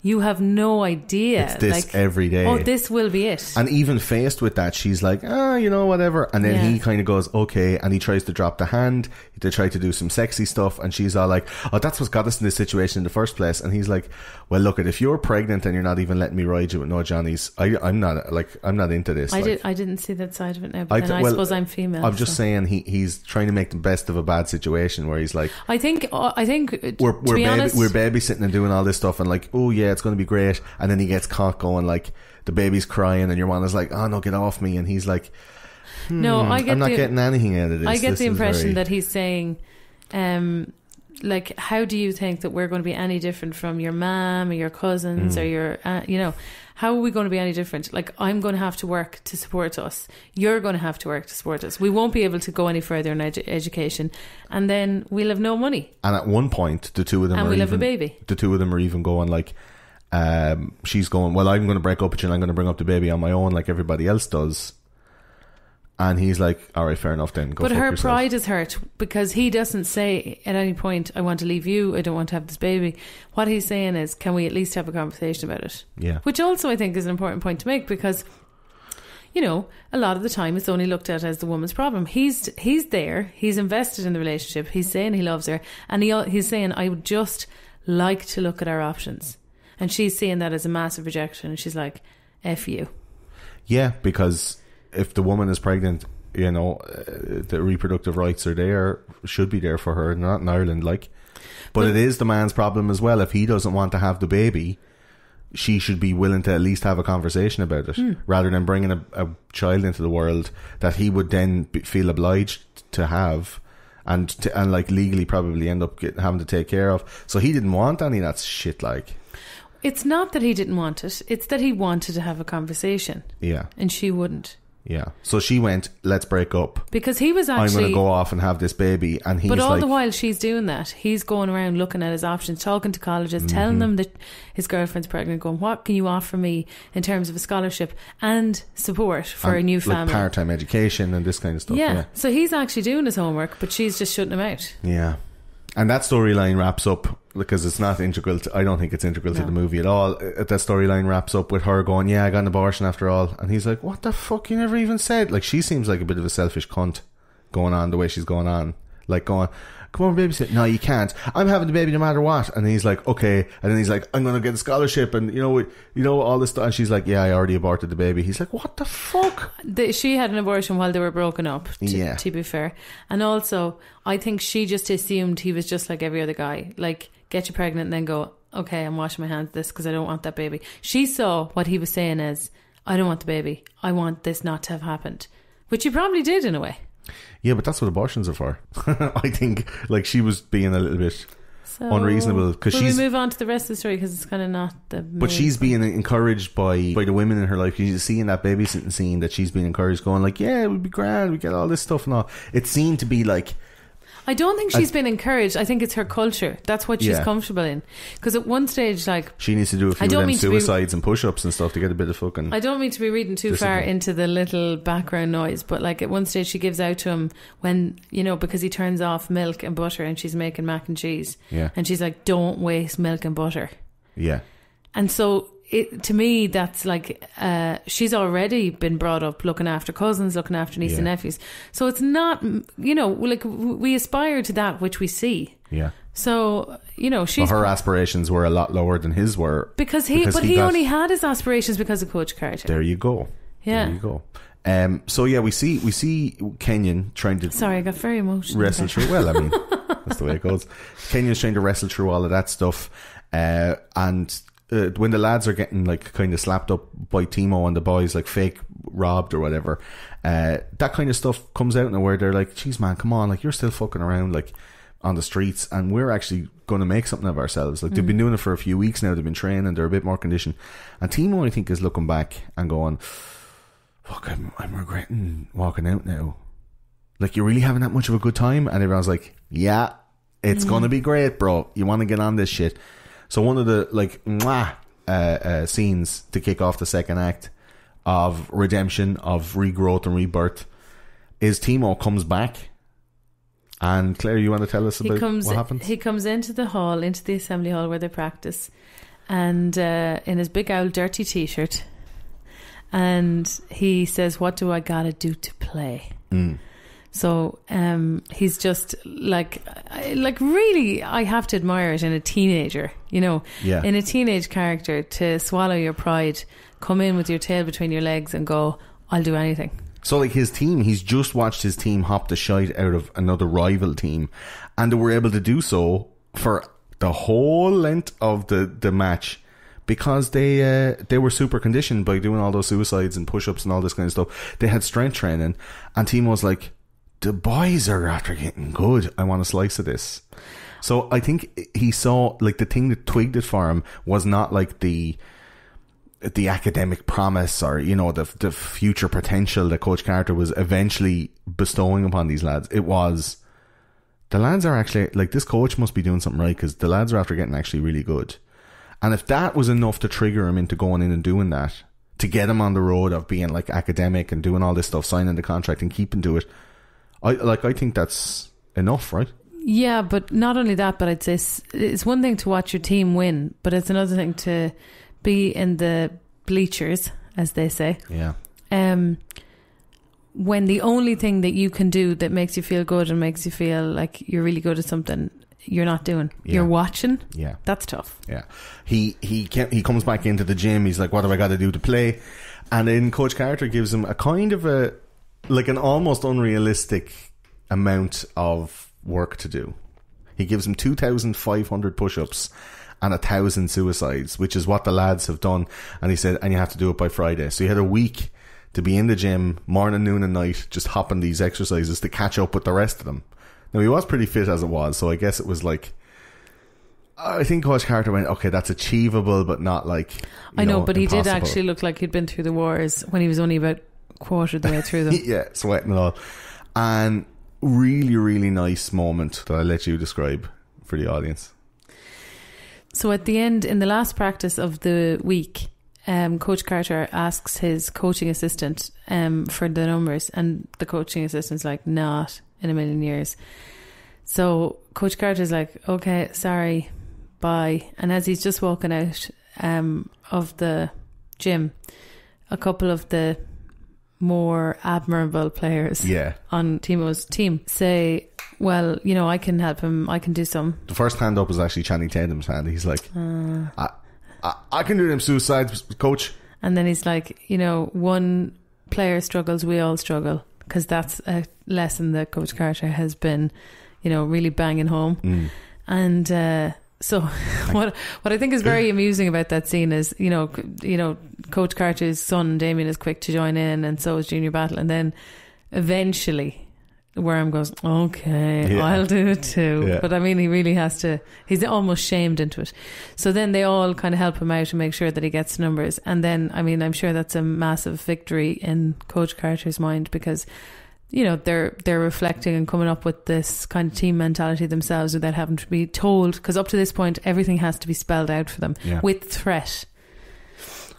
you have no idea. It's this, like, every day. Oh, this will be it. And even faced with that, she's like, you know, whatever. And then he kind of goes, okay. And he tries to drop the hand. They try to do some sexy stuff. And she's all like, oh, that's what's got us in this situation in the first place. And he's like, well, look, if you're pregnant and you're not even letting me ride you with no Johnnies, I'm not into this. I didn't see that side of it now. But I suppose I'm female. I'm just saying he's trying to make the best of a bad situation where he's like, I think we're babysitting and doing all this stuff, and like, oh yeah, it's going to be great. And then he gets caught going like, the baby's crying, and your man is like, oh no, get off me. And he's like, no, I'm not getting anything out of this. I get the impression that he's saying, like, how do you think that we're going to be any different from your mum or your cousins or your you know, how are we going to be any different? Like, I'm going to have to work to support us, you're going to have to work to support us, we won't be able to go any further in education, and then we'll have no money. And at one point the two of them have a baby. The two of them are even going like, she's going, well, I'm going to break up with you and I'm going to bring up the baby on my own like everybody else does. And he's like, all right, fair enough then, go fuck yourself. But her pride is hurt, because he doesn't say at any point, I want to leave you, I don't want to have this baby. What he's saying is, can we at least have a conversation about it? Yeah. Which also I think is an important point to make, because, you know, a lot of the time it's only looked at as the woman's problem. He's there, he's invested in the relationship, he's saying he loves her, and he's saying, I would just like to look at our options. And she's seeing that as a massive rejection, and she's like, F you. Yeah, because if the woman is pregnant, you know, the reproductive rights are there, should be there for her, not in Ireland, like. But it is the man's problem as well. If he doesn't want to have the baby, she should be willing to at least have a conversation about it, rather than bringing a child into the world that he would then feel obliged to have, and like legally probably end up having to take care of. So he didn't want any of that shit, like. It's not that he didn't want it, it's that he wanted to have a conversation. Yeah. And she wouldn't. Yeah. So she went, let's break up. Because he was actually, I'm going to go off and have this baby. And he's, but all the while she's doing that, he's going around looking at his options, talking to colleges, telling them that his girlfriend's pregnant, going, what can you offer me in terms of a scholarship and support for a new family? Like part-time education and this kind of stuff. Yeah. So he's actually doing his homework, but she's just shutting him out. Yeah. And that storyline wraps up, because it's not integral to, I don't think it's integral to the movie at all. That storyline wraps up with her going, yeah, I got an abortion after all. And he's like, what the fuck, you never even said. Like, she seems like a bit of a selfish cunt going on the way she's going on, like going, come on, babysit. No, you can't, I'm having the baby no matter what. And he's like, okay. And then he's like, I'm gonna get a scholarship, and you know all this stuff. And she's like, yeah, I already aborted the baby. He's like, what the fuck? She had an abortion while they were broken up, to be fair. And also, I think she just assumed he was just like every other guy, like, get you pregnant and then go, okay, I'm washing my hands of this because I don't want that baby. She saw what he was saying as, I don't want the baby, I want this not to have happened, which he probably did in a way. Yeah, but that's what abortions are for. I think, like, she was being a little bit So, unreasonable. Because we move on to the rest of the story because it's kind of not the. But she's being encouraged by the women in her life. You see in that babysitting scene that she's being encouraged, going like, "Yeah, it would be grand. We get all this stuff and all." It seemed to be like. I don't think she's been encouraged. I think it's her culture. That's what she's comfortable in. Because at one stage, like... She needs to do a few of them suicides and push-ups and stuff to get a bit of fucking... I don't mean to be reading too far into the little background noise, but like at one stage she gives out to him when, you know, because he turns off milk and butter and she's making mac and cheese. Yeah. And she's like, don't waste milk and butter. Yeah. And so... to me, that's like she's already been brought up looking after cousins, looking after nieces and nephews. So it's not, you know, like we aspire to that which we see. Yeah. So, you know, her aspirations were a lot lower than his were because he only had his aspirations because of Coach Carter. There you go. Yeah. There you go. So yeah, we see Kenyon trying to. Sorry, I got very emotional. Wrestle through. Well, I mean, that's the way it goes. Kenyon's trying to wrestle through all of that stuff, and. When the lads are getting like kind of slapped up by Timo and the boys like fake robbed or whatever, that kind of stuff comes out now where they're like, geez man, come on, like you're still fucking around like on the streets and we're actually going to make something of ourselves. Like they've been doing it for a few weeks now, they've been training, they're a bit more conditioned, and Timo I think is looking back and going, fuck, I'm regretting walking out now. Like, you're really having that much of a good time? And everyone's like, yeah, it's going to be great, bro, you want to get on this shit. So one of the like scenes to kick off the second act of redemption, of regrowth and rebirth, is Timo comes back. And Claire, you want to tell us about what happens? He comes into the hall, into the assembly hall where they practice, and in his big old dirty t-shirt, and he says, "What do I gotta do to play?" So he's just like really, I have to admire it in a teenager, you know, in a teenage character, to swallow your pride, come in with your tail between your legs and go, I'll do anything. So like his team, he's just watched his team hop the shite out of another rival team, and they were able to do so for the whole length of the match because they were super conditioned by doing all those suicides and push-ups and all this kind of stuff. They had strength training, and Timo was like, the boys are after getting good. I want a slice of this. So I think he saw, like, the thing that twigged it for him was not like the academic promise or, you know, the future potential that Coach Carter was eventually bestowing upon these lads. It was, the lads are actually, like, this coach must be doing something right because the lads are after getting actually really good. And if that was enough to trigger him into going in and doing that, to get him on the road of being, like, academic and doing all this stuff, signing the contract and keeping to it, I think that's enough, right? Yeah, but not only that, but I'd say it's one thing to watch your team win, but it's another thing to be in the bleachers, as they say. Yeah. When the only thing that you can do that makes you feel good and makes you feel like you're really good at something, you're not doing. Yeah. You're watching. Yeah. That's tough. Yeah. He comes back into the gym. He's like, what do I got to do to play? And then Coach Carter gives him a kind of like an almost unrealistic amount of work to do. He gives him 2,500 push-ups and 1,000 suicides, which is what the lads have done. And he said, and you have to do it by Friday. So he had a week to be in the gym morning, noon and night, just hopping these exercises to catch up with the rest of them. Now, he was pretty fit as it was, so I guess it was like, I think Coach Carter went, okay, that's achievable, but not like, I know, but impossible. He did actually look like he'd been through the wars when he was only about quarter of the way through them. Yeah, sweating and all. And really, really nice moment that I'll let you describe for the audience. So at the end, in the last practice of the week, Coach Carter asks his coaching assistant for the numbers, and the coaching assistant's like, not in a million years. So Coach Carter's like, okay, sorry, bye. And as he's just walking out of the gym, a couple of the more admirable players on Timo's team say, well, you know, I can help him, I can do some. The first hand up was actually Channing Tatum's hand. He's like, I can do them suicides, coach. And then he's like, you know, one player struggles, we all struggle, because that's a lesson that Coach Carter has been, you know, really banging home. And so what I think is very amusing about that scene is, you know, Coach Carter's son Damien is quick to join in, and so is Junior Battle, and then eventually, where I'm goes, okay, I'll do it too. Yeah. But I mean, he really has to, he's almost shamed into it. So then they all kind of help him out and make sure that he gets numbers. And then, I mean, I'm sure that's a massive victory in Coach Carter's mind, because, you know, they're reflecting and coming up with this kind of team mentality themselves without having to be told, because up to this point everything has to be spelled out for them with threat.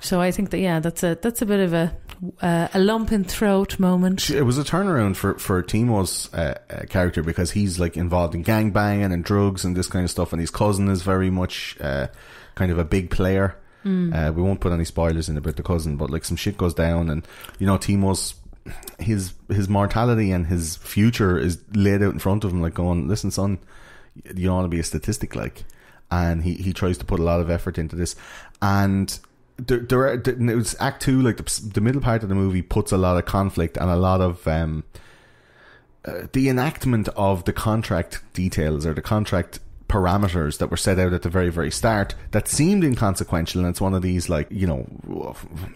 So I think that that's a bit of a lump in throat moment. It was a turnaround for Timo's character, because he's like involved in gangbanging and drugs and this kind of stuff, and his cousin is very much kind of a big player. We won't put any spoilers in about the cousin, but like some shit goes down, and you know, Timo's his mortality and his future is laid out in front of him, like going, listen son, you don't want to be a statistic, like. And he tries to put a lot of effort into this, and it was Act 2, like the middle part of the movie puts a lot of conflict and a lot of the enactment of the contract details, or the contract parameters that were set out at the very, very start, that seemed inconsequential. And it's one of these, like, you know,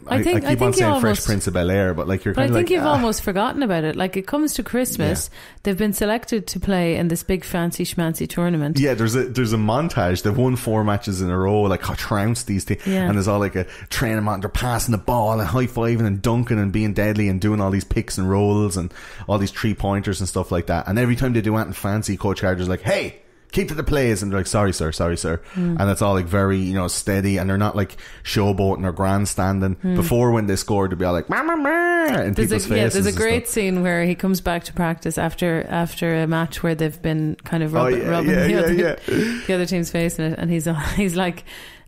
I keep on saying Fresh Prince of Bel-Air, but like, you're kind of like, I think you've almost forgotten about it. Like, it comes to Christmas, they've been selected to play in this big fancy schmancy tournament. Yeah, there's a montage. They've won 4 matches in a row, like trounced these things, and there's all like a training on, they're passing the ball and high-fiving and dunking and being deadly and doing all these picks and rolls and all these 3-pointers and stuff like that. And every time they do anything fancy, Coach Carter's like, hey, keep to the plays, and they're like, sorry sir, and it's all like very, you know, steady, and they're not like showboating or grandstanding. Before, when they scored, they'd be all like ma ma ma in people's faces. There's a great scene where he comes back to practice after a match where they've been kind of rubbing the other team's face in it, and he's like,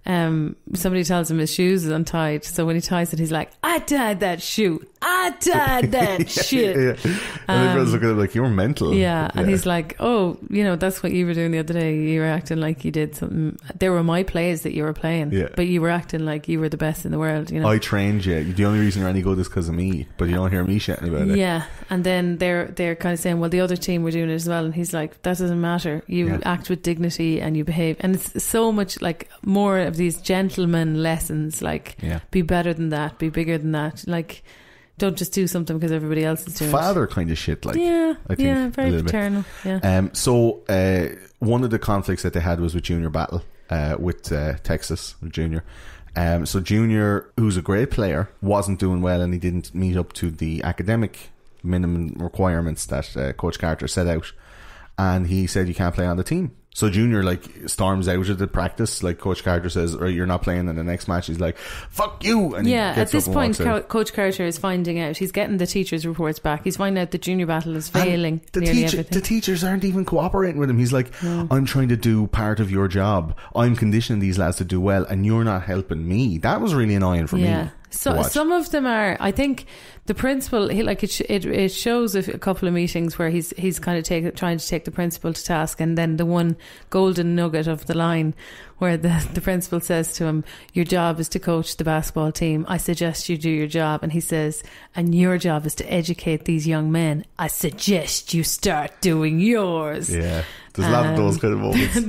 somebody tells him his shoes is untied, so when he ties it, he's like, I tied that shoe, I tied that shit. And everyone's looking at him like, you're mental. And he's like, oh, you know, that's what you were doing the other day, you were acting like you did something, there were my plays that you were playing, but you were acting like you were the best in the world, you know. I trained you, the only reason you're any good is because of me, but you don't hear me shouting about it. And then they're kind of saying, well, the other team were doing it as well, and he's like, that doesn't matter, you act with dignity and you behave. And it's so much like more of these gentleman lessons, like be better than that, be bigger than that, like don't just do something because everybody else is doing father kind of shit, like, I think, very paternal. So one of the conflicts that they had was with Junior Battle, with Texas Junior. So Junior, who's a great player, wasn't doing well, and he didn't meet up to the academic minimum requirements that Coach Carter set out, and he said, you can't play on the team. So Junior, like, storms out of the practice, like Coach Carter says, or you're not playing in the next match. He's like, fuck you. And at this point, Coach Carter is finding out, he's getting the teachers' reports back, he's finding out that Junior Battle is failing everything. The teachers aren't even cooperating with him. He's like, I'm trying to do part of your job, I'm conditioning these lads to do well, and you're not helping me. That was really annoying for me. So some of them are, I think the principal, it shows a couple of meetings where he's kind of trying to take the principal to task, and then the one golden nugget of the line where the principal says to him, your job is to coach the basketball team, I suggest you do your job, and he says, and your job is to educate these young men, I suggest you start doing yours. There's a lot of those kind of moments.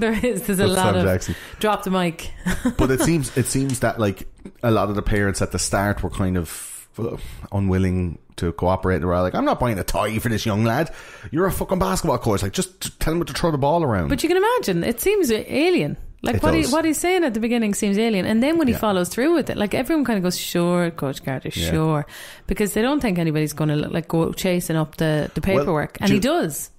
There's a lot of Jackson. Drop the mic. But it seems that like a lot of the parents at the start were kind of unwilling to cooperate. They were like, I'm not buying a toy for this young lad, you're a fucking basketball coach, like, just tell him to throw the ball around. But you can imagine, it seems alien. Like, what he's saying at the beginning seems alien, and then when he follows through with it, like, everyone kind of goes, sure, Coach Carter, sure, because they don't think anybody's going to like go chasing up the paperwork. And he does,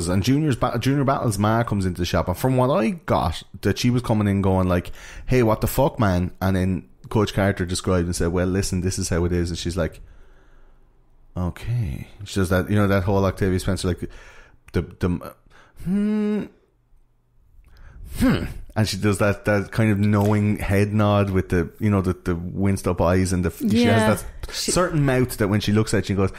and Junior Battle's ma comes into the shop, and from what I got, that she was coming in going like, hey, what the fuck, man? And then Coach Carter described and said, well, listen, this is how it is. And she's like, okay. She does that, you know, that whole Octavia Spencer, like and she does that kind of knowing head nod with the, you know, the winced up eyes, and she has that certain mouth that when she looks at it, she goes,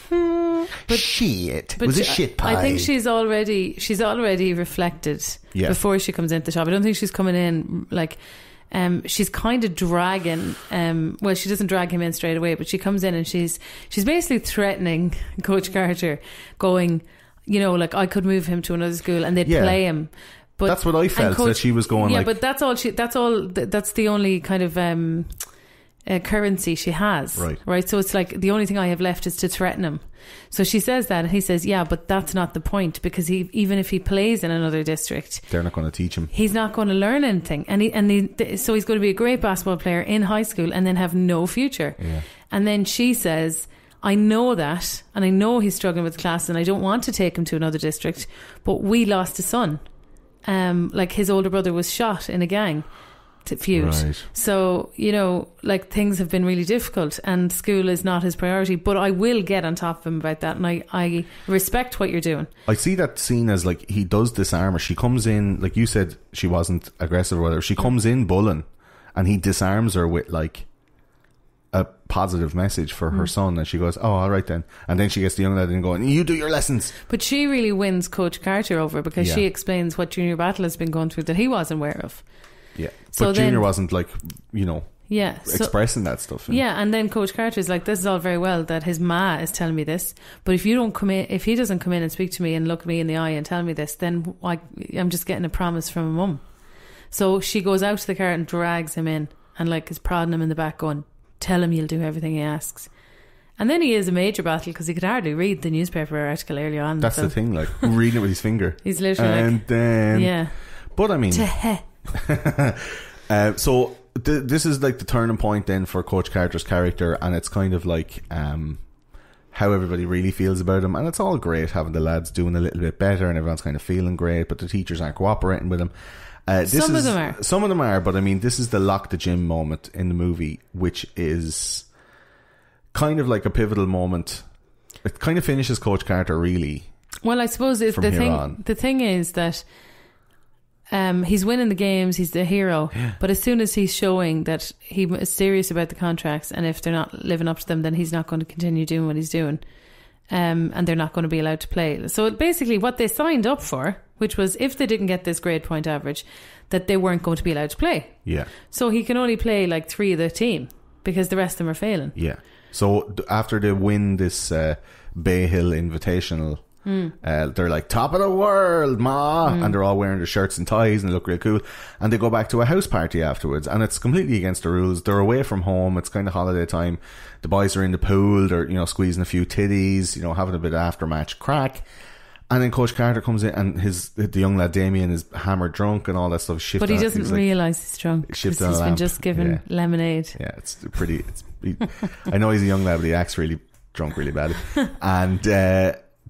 but shit, it was a shit pie. I think she's already reflected before she comes into the shop. I don't think she's coming in like, she's kind of dragging, well, she doesn't drag him in straight away, but she comes in and she's basically threatening Coach Carter, going, you know, like, I could move him to another school and they'd play him. But that's what I felt, that she was going like, but that's the only kind of currency she has. Right. So it's like the only thing I have left is to threaten him. So she says that, and he says, yeah, but that's not the point, because even if he plays in another district, they're not going to teach him. He's not going to learn anything, so he's going to be a great basketball player in high school and then have no future. Yeah. And then she says, I know that, and I know he's struggling with class, and I don't want to take him to another district, but we lost a son. Like his older brother was shot in a gang feud. Right. So, like things have been really difficult, and school is not his priority, but I will get on top of him about that, and I respect what you're doing. I see that scene as like he does disarm her. She comes in, like you said, she wasn't aggressive or whatever. She comes in bullying, and he disarms her with like a positive message for her son, and she goes, oh, all right then. And then she gets the young lad and going, you do your lessons. But she really wins Coach Carter over, because she explains what Junior Battle has been going through that he wasn't aware of. Yeah. So but Junior wasn't like, expressing that stuff. Yeah, and then Coach Carter is like, this is all very well that his ma is telling me this, but if he doesn't come in and speak to me and look me in the eye and tell me this, then I'm just getting a promise from a mum. So she goes out to the car and drags him in, and like is prodding him in the back going, tell him you'll do everything he asks. And then he is a major battle, because he could hardly read the newspaper article earlier on. That's the thing, like reading it with his finger. He's literally and then but I mean so this is like the turning point then for Coach Carter's character, and it's kind of like how everybody really feels about him, and it's all great having the lads doing a little bit better and everyone's kind of feeling great, but the teachers aren't cooperating with him. Some of them are, but I mean, this is the lock the gym moment in the movie, which is kind of like a pivotal moment. It kind of finishes Coach Carter, really. Well, I suppose the thing is that he's winning the games, he's the hero, but as soon as he's showing that he is serious about the contracts, and if they're not living up to them, then he's not going to continue doing what he's doing. And they're not going to be allowed to play. So basically what they signed up for, which was if they didn't get this grade point average, that they weren't going to be allowed to play. Yeah. So he can only play like 3 of the team, because the rest of them are failing. Yeah. So after they win this Bay Hill Invitational, they're like, top of the world, ma, and they're all wearing their shirts and ties and they look real cool, and they go back to a house party afterwards, and it's completely against the rules. They're away from home, it's kind of holiday time, the boys are in the pool, they're squeezing a few titties, having a bit of after-match crack, and then Coach Carter comes in, and the young lad Damien is hammered drunk and all that stuff. But he doesn't realise he's drunk, because he's been just given lemonade. Yeah, it's pretty I know he's a young lad, but he acts really drunk really badly. And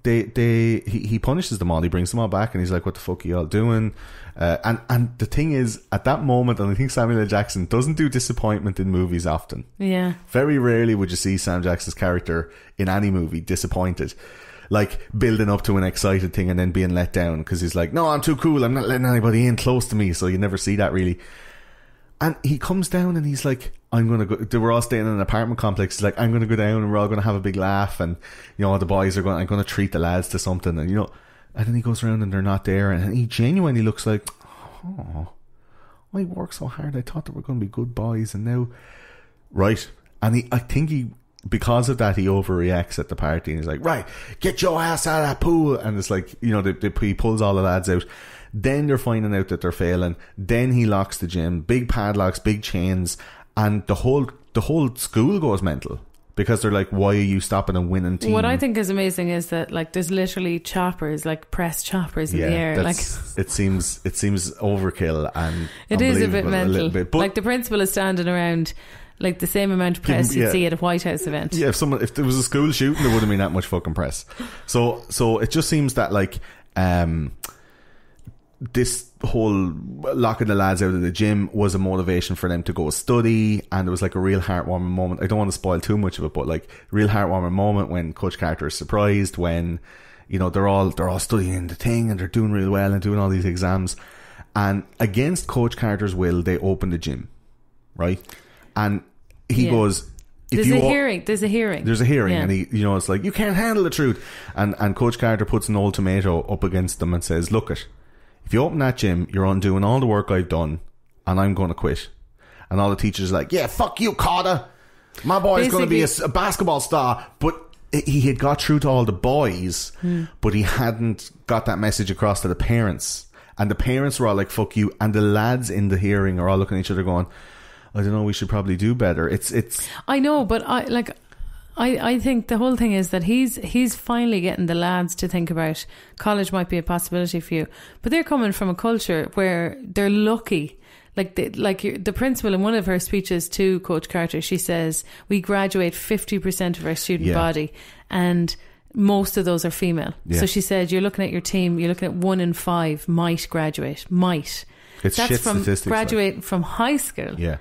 he punishes them all. He brings them all back, and he's like, what the fuck are you all doing? And the thing is, at that moment, and I think Samuel L. Jackson doesn't do disappointment in movies often. Yeah. Very rarely would you see Sam Jackson's character in any movie disappointed, like building up to an excited thing and then being let down, because he's like, no, I'm too cool, I'm not letting anybody in close to me. So you never see that really. And he comes down and he's like, I'm going to go. They were all staying in an apartment complex. He's like, I'm going to go down and we're all going to have a big laugh. And, the boys are I'm going to treat the lads to something. And, and then he goes around and they're not there. And he genuinely looks like, oh, I worked so hard. I thought they were going to be good boys. And now, right. And I think because of that, he overreacts at the party. And he's like, right, get your ass out of that pool. And it's like, he pulls all the lads out. Then they're finding out that they're failing. Then he locks the gym, big padlocks, big chains, and the whole school goes mental, because they're like, why are you stopping a winning team? What I think is amazing is that like there's literally choppers, like press choppers in the air. Like it seems overkill, and it is a bit mental. A little bit, but like the principal is standing around like the same amount of press you'd see at a White House event. Yeah, if there was a school shooting, there wouldn't be that much fucking press. So it just seems that like this whole locking the lads out of the gym was a motivation for them to go study, and it was like a real heartwarming moment. I don't want to spoil too much of it, but like real heartwarming moment when Coach Carter is surprised when they're all studying the thing and they're doing really well and doing all these exams, and against Coach Carter's will they open the gym, right? And he goes, There's a hearing, yeah. And he, it's like, you can't handle the truth, and Coach Carter puts an old tomato up against them and says, look it, if you open that gym, you're undoing all the work I've done, and I'm going to quit. And all the teachers are like, yeah, fuck you, Carter. My boy's going to be a basketball star. But he had got through to all the boys, but he hadn't got that message across to the parents. And the parents were all like, fuck you. And the lads in the hearing are all looking at each other going, I don't know, we should probably do better. It's I know, but I think the whole thing is that he's finally getting the lads to think about college might be a possibility for you, but they're coming from a culture where they're lucky. The principal in one of her speeches to Coach Carter, she says we graduate 50% of our student body, and most of those are female. So she said, you're looking at your team, you're looking at 1 in 5 might graduate. It's that's shit from statistics, graduating from high school. Yeah.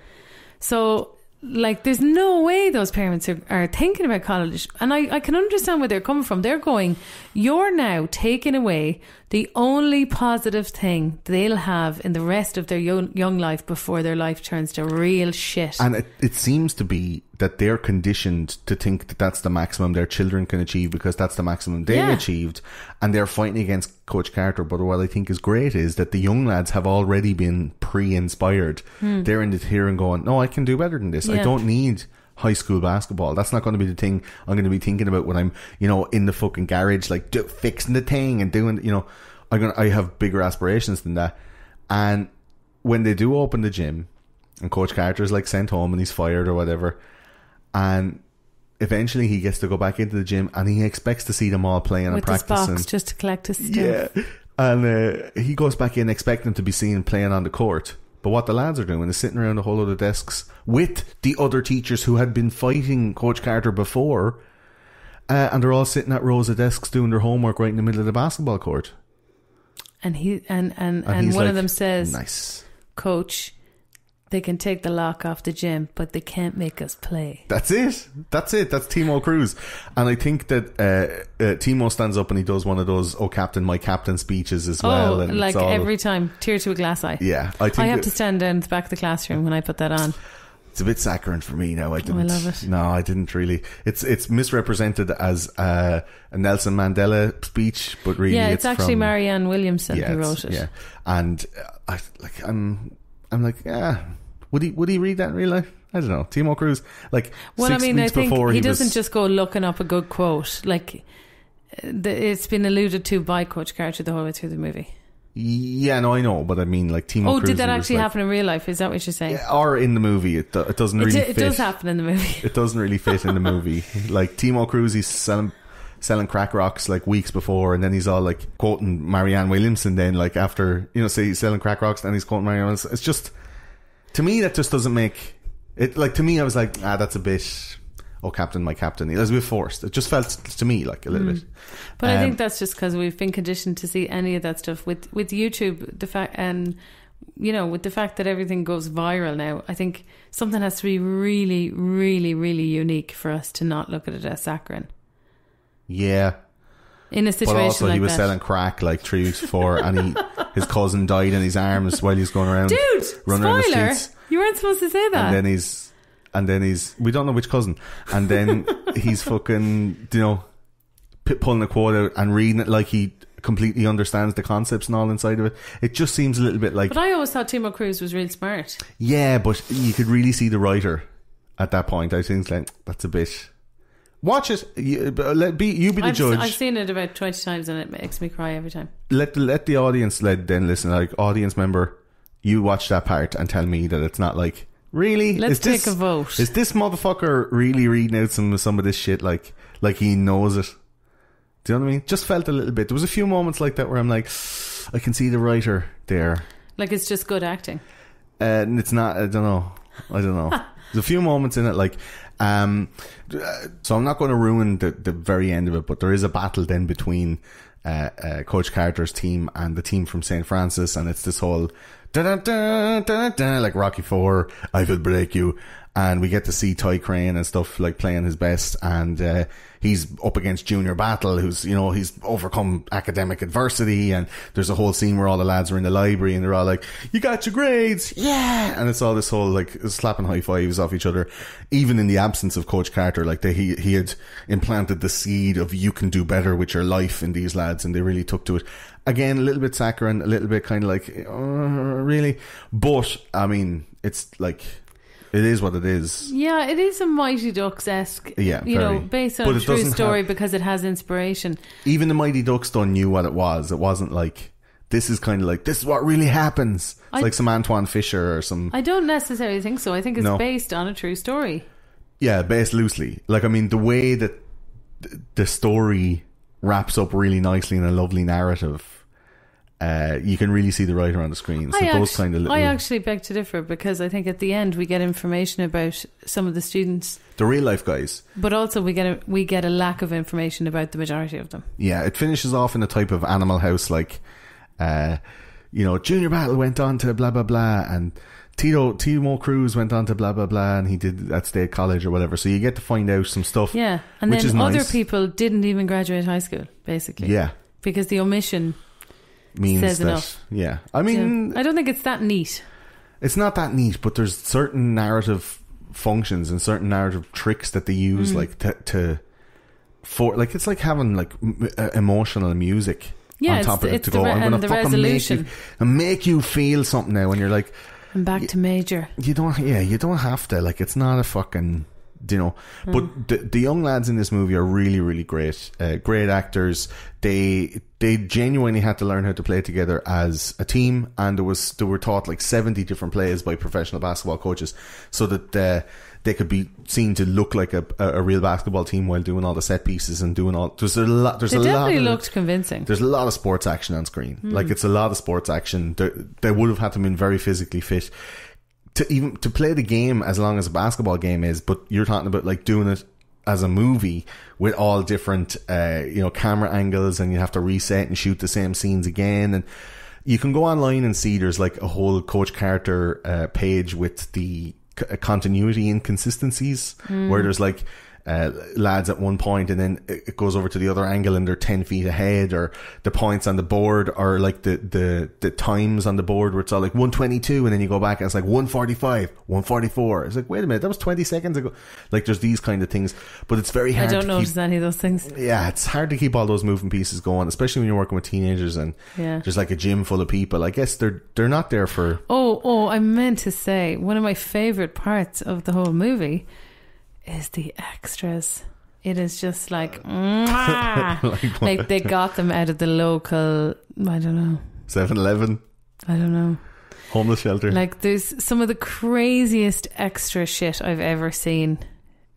So there's no way those parents are thinking about college. And I can understand where they're coming from. They're going, you're now taking away the only positive thing they'll have in the rest of their young life before their life turns to real shit. And it seems to be that they're conditioned to think that that's the maximum their children can achieve, because that's the maximum they achieved, and they're fighting against Coach Carter. But what I think is great is that the young lads have already been pre-inspired. They're in here and going, no, I can do better than this. I don't need high school basketball. That's not going to be the thing I'm going to be thinking about when I'm, in the fucking garage, fixing the thing and doing, I have bigger aspirations than that. And when they do open the gym and Coach Carter's sent home and he's fired or whatever, and eventually he gets to go back into the gym and he expects to see them all playing with and practicing. With his box just to collect his stuff. Yeah. And he goes back in expecting to be seen playing on the court. But what the lads are doing is sitting around a whole lot of desks with the other teachers who had been fighting Coach Carter before, and they're all sitting at rows of desks doing their homework right in the middle of the basketball court. And one of them says, "Nice, Coach, they can take the lock off the gym, but they can't make us play." That's it. That's Timo Cruz. And I think that Timo stands up and he does one of those "Oh Captain, my captain" speeches as well. And every time, tear to a glass eye. Yeah, I have to stand down at the back of the classroom when I put that on. It's a bit saccharine for me now. I love it. No, I didn't really. It's misrepresented as a Nelson Mandela speech, but really, it's actually Marianne Williamson who wrote it. Yeah, and I'm like, would he read that in real life? I don't know. Timo Cruz, I think he doesn't just go looking up a good quote. It's been alluded to by Coach Carter the whole way through the movie. Yeah, no, I know, but I mean, Timo Cruz. Oh, did that actually happen in real life? Is that what you're saying? Or in the movie? It doesn't really fit. It does happen in the movie. It doesn't really fit in the movie. Timo Cruz, he's selling crack rocks weeks before, and then he's all quoting Marianne Williamson. Then after say he's selling crack rocks, and he's quoting Marianne Williamson. It's just, to me, that just doesn't make it. To me, I was like, that's a bit. Oh, Captain, my captain. It was a bit forced. It just felt to me a little bit. But I think that's just because we've been conditioned to see any of that stuff with YouTube. The fact, and with the fact that everything goes viral now, I think something has to be really, really, really unique for us to not look at it as saccharine. Yeah. In a situation but also like he was that. selling crack 3 weeks before, and his cousin died in his arms while he's going around. Dude, running spoiler! Around the streets. You weren't supposed to say that. And then he's we don't know which cousin, and then he's fucking pulling a quote out and reading it like he completely understands the concepts and all inside of it. It just seems a little bit But I always thought Timo Cruz was real smart. Yeah, but you could really see the writer at that point. I think that's a bit. Watch it. You be the judge. I've seen it about 20 times and it makes me cry every time. Let the audience then listen. Audience member, you watch that part and tell me that it's not really. Let's take a vote. Is this motherfucker really reading out some of this shit like he knows it? Do you know what I mean? Just felt a little bit. There was a few moments like that where I'm like, I can see the writer there. It's just good acting. And it's not. I don't know. There's a few moments in it so I'm not going to ruin the very end of it, but there is a battle then between Coach Carter's team and the team from St. Francis, and it's this whole like Rocky IV, I will break you. And we get to see Ty Crane and stuff playing his best, and he's up against Junior Battle, who's he's overcome academic adversity, and there's a whole scene where all the lads are in the library and they're all like, "You got your grades, yeah!" And it's all this whole slapping high fives off each other, even in the absence of Coach Carter. He had implanted the seed of you can do better with your life in these lads, and they really took to it. Again, a little bit saccharine, a little bit kind of really, but I mean, it's it is what it is. Yeah, it is a Mighty Ducks-esque, based on but a true story because it has inspiration. Even the Mighty Ducks knew what it was. It wasn't this is kind of like, this is what really happens. It's like some Antoine Fisher or some... I don't necessarily think so. I think it's based on a true story. Yeah, based loosely. Like, I mean, the way that the story wraps up really nicely in a lovely narrative, you can really see the writer on the screen. So I actually beg to differ, because I think at the end we get information about some of the students, the real life guys, but also we get a lack of information about the majority of them. Yeah, it finishes off in a type of Animal House, like, Junior Battle went on to blah blah blah, and Timo Cruz went on to blah blah blah, and he did at State College or whatever. So you get to find out some stuff. Yeah, and then other people didn't even graduate high school, basically. Yeah, because the omission means says that enough. Yeah, I mean, I don't think it's that neat. It's not that neat, but there's certain narrative functions and certain narrative tricks that they use, like for like, it's like having like emotional music. Yeah, on top of it to go, I'm going to fucking make you feel something now, and you're like, I'm back to major. You don't have to, like, it's not a fucking, but the young lads in this movie are really, really great, great actors. They genuinely had to learn how to play together as a team, and they were taught like 70 different plays by professional basketball coaches, so that they could be seen to look like a real basketball team while doing all the set pieces and doing all. They definitely looked convincing. There's a lot of sports action on screen. Like, it's a lot of sports action. They would have had to been very physically fit to play the game as long as a basketball game is. But you're talking about like doing it as a movie with all different camera angles, and you have to reset and shoot the same scenes again. And you can go online and see there's like a whole Coach Carter page with the continuity inconsistencies, where there's like lads at one point and then it goes over to the other angle and they're 10 feet ahead, or the points on the board are like the times on the board where it's all like 122 and then you go back and it's like 145, 144. It's like, wait a minute, that was 20 seconds ago. Like, there's these kind of things, but it's very hard. I don't notice any of those things. Yeah, it's hard to keep all those moving pieces going, especially when you're working with teenagers and there's like a gym full of people. I guess they're not there for... Oh, I meant to say, one of my favourite parts of the whole movie is the extras. It is just like, like they got them out of the local, I don't know, 7-Eleven, I don't know, homeless shelter. Like, there's some of the craziest extra shit I've ever seen.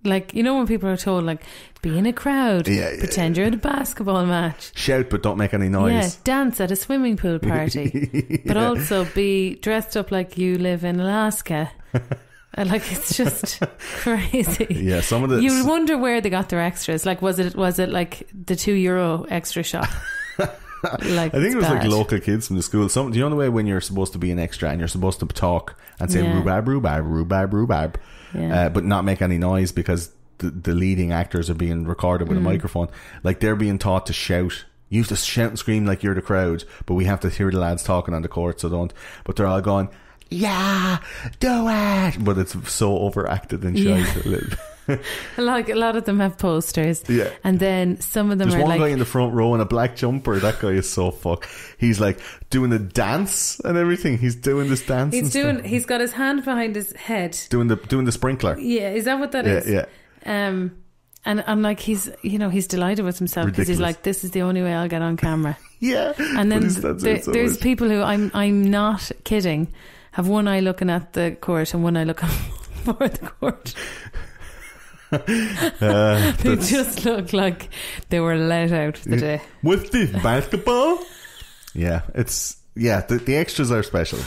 Like, when people are told, like, be in a crowd, pretend you're at a basketball match, shout but don't make any noise, dance at a swimming pool party, but also be dressed up like you live in Alaska. Like, it's just crazy. Yeah, some of the... You wonder where they got their extras. Like, was it like the €2 extra shop? Like, I think it was bad. Like local kids from the school. Do you know the way when you're supposed to be an extra and you're supposed to talk and say rhubarb, rhubarb, rhubarb, rhubarb, but not make any noise because the leading actors are being recorded with a microphone. Like, they're being taught to shout. You have to shout and scream like you're the crowd, but we have to hear the lads talking on the court, so don't. But they're all going, yeah, do it, but it's so overacted and shite. Like, a lot of them have posters, and then some of them there's are one like, guy in the front row in a black jumper. That guy is so fuck. He's like doing the dance and everything. He's doing this dance. He's got his hand behind his head doing the sprinkler. Yeah, is that what that is? Yeah. And I'm like, he's delighted with himself because he's like, this is the only way I'll get on camera. Yeah. And then there's people who I'm not kidding, have one eye looking at the court and one eye looking for the court. They just look like they were let out for the day. With the basketball? The extras are special.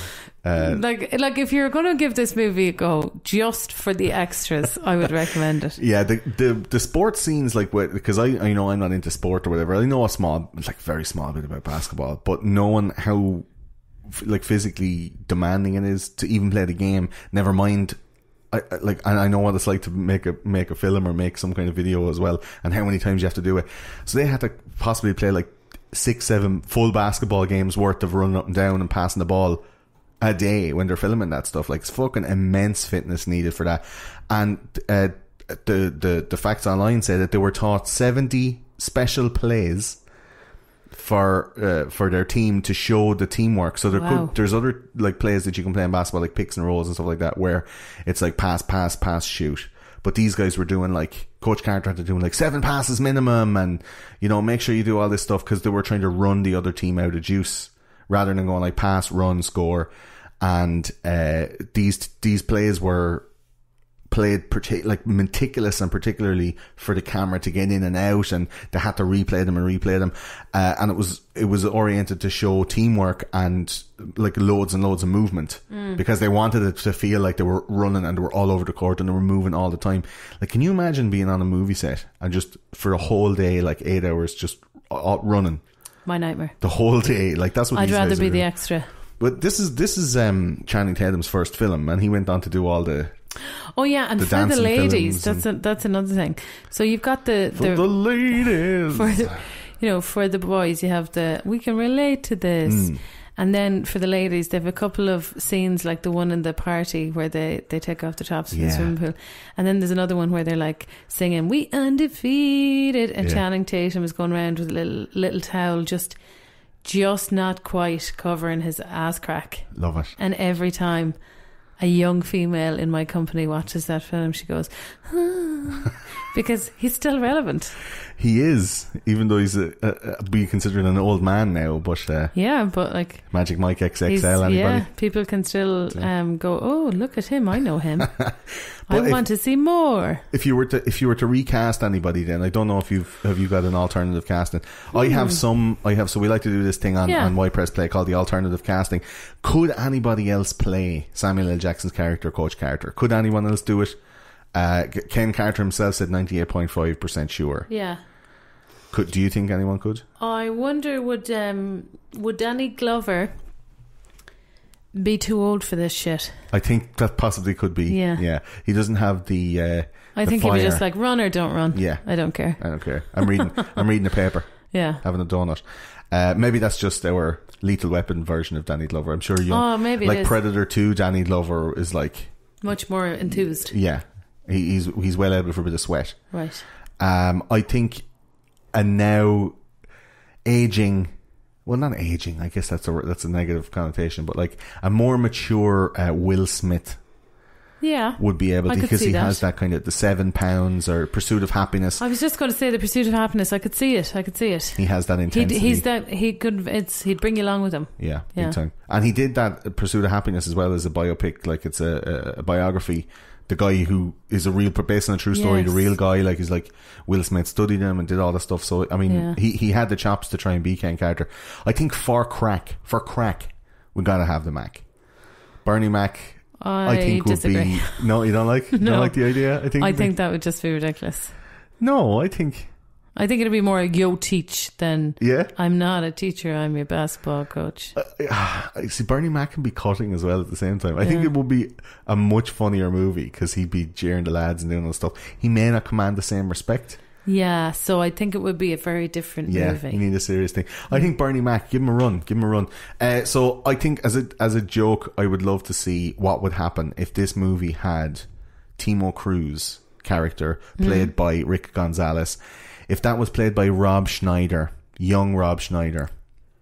Like if you're going to give this movie a go just for the extras, I would recommend it. Yeah, the sports scenes, like, because I know I'm not into sport or whatever. I know very small bit about basketball, but knowing how like physically demanding it is to even play the game, never mind. I know what it's like to make a film or make some kind of video as well, and how many times you have to do it. So they had to possibly play like 6-7 full basketball games worth of running up and down and passing the ball a day when they're filming that stuff. Like, it's fucking immense fitness needed for that. And the facts online say that they were taught 70 special plays for their team to show the teamwork. So there's other like plays that you can play in basketball, like picks and rolls and stuff like that, where it's like pass, shoot. But these guys were doing, like, Coach Carter had to do like 7 passes minimum, and make sure you do all this stuff because they were trying to run the other team out of juice rather than going like pass, run, score. And these plays were played like meticulous, and particularly for the camera to get in and out, and they had to replay them, and it was oriented to show teamwork and like loads and loads of movement, because they wanted it to feel like they were running and they were all over the court and they were moving all the time. Like, can you imagine being on a movie set and just for a whole day, like 8 hours, just running? My nightmare. The whole day. Like, that's what I'd rather be the extra. But this is Channing Tatum's first film, and he went on to do all the. Oh yeah, and for the ladies, that's another thing. So you've got the ladies. For the boys, you have we can relate to this. And then for the ladies, they have a couple of scenes like the one in the party where they take off the tops in the swimming pool. And then there's another one where they're like singing, "We undefeated," and Channing Tatum is going around with a little towel, just not quite covering his ass crack. Love it. And every time a young female in my company watches that film, she goes, because he's still relevant. He is, even though he's be considered an old man now. But but like Magic Mike XXL, anybody? Yeah, people can still go, oh, look at him, I know him. I want to see more. If you were to recast anybody, then I don't know if you got an alternative casting. So we like to do this thing on White Press Play called the alternative casting. Could anybody else play Samuel L. Jackson's character, Coach Carter? Could anyone else do it? Ken Carter himself said 98.5% sure. Yeah. Do you think anyone could? I wonder, would Danny Glover be too old for this shit? I think that possibly could be. Yeah. He doesn't have the. I think he'd be just like, run or don't run. Yeah. I don't care. I'm reading the paper. Yeah. Having a donut. Maybe that's just our Lethal Weapon version of Danny Glover. I'm sure maybe like Predator 2, Danny Glover is like much more enthused. Yeah. He's well able for a bit of sweat. Right. I think, and now aging, well, not aging, I guess that's a negative connotation, but like a more mature Will Smith would be able to, because he has that kind of the 7 pounds or Pursuit of Happiness. I was just going to say the Pursuit of Happiness. I could see it. He has that intensity. He'd bring you along with him. Yeah, big time. And he did that Pursuit of Happiness as well as a biopic, like it's a biography. The guy who is based on a true story, the real guy, like he's like Will Smith studied him and did all that stuff. So I mean, he had the chops to try and be Ken Carter. I think for crack, we gotta have the Mac. Bernie Mac, I think disagree. Would be. No, you don't like? You don't like the idea? I think that would just be ridiculous. No, I think it'd be more a yo teach than I'm not a teacher, I'm your basketball coach. See, Bernie Mac can be cutting as well at the same time. I think it would be a much funnier movie because he'd be jeering the lads and doing all stuff. He may not command the same respect. Yeah, so I think it would be a very different movie. Yeah, you need a serious thing. I think Bernie Mac, give him a run. So I think as a joke, I would love to see what would happen if this movie had Timo Cruz character played by Rick Gonzalez. If that was played by Rob Schneider, young Rob Schneider.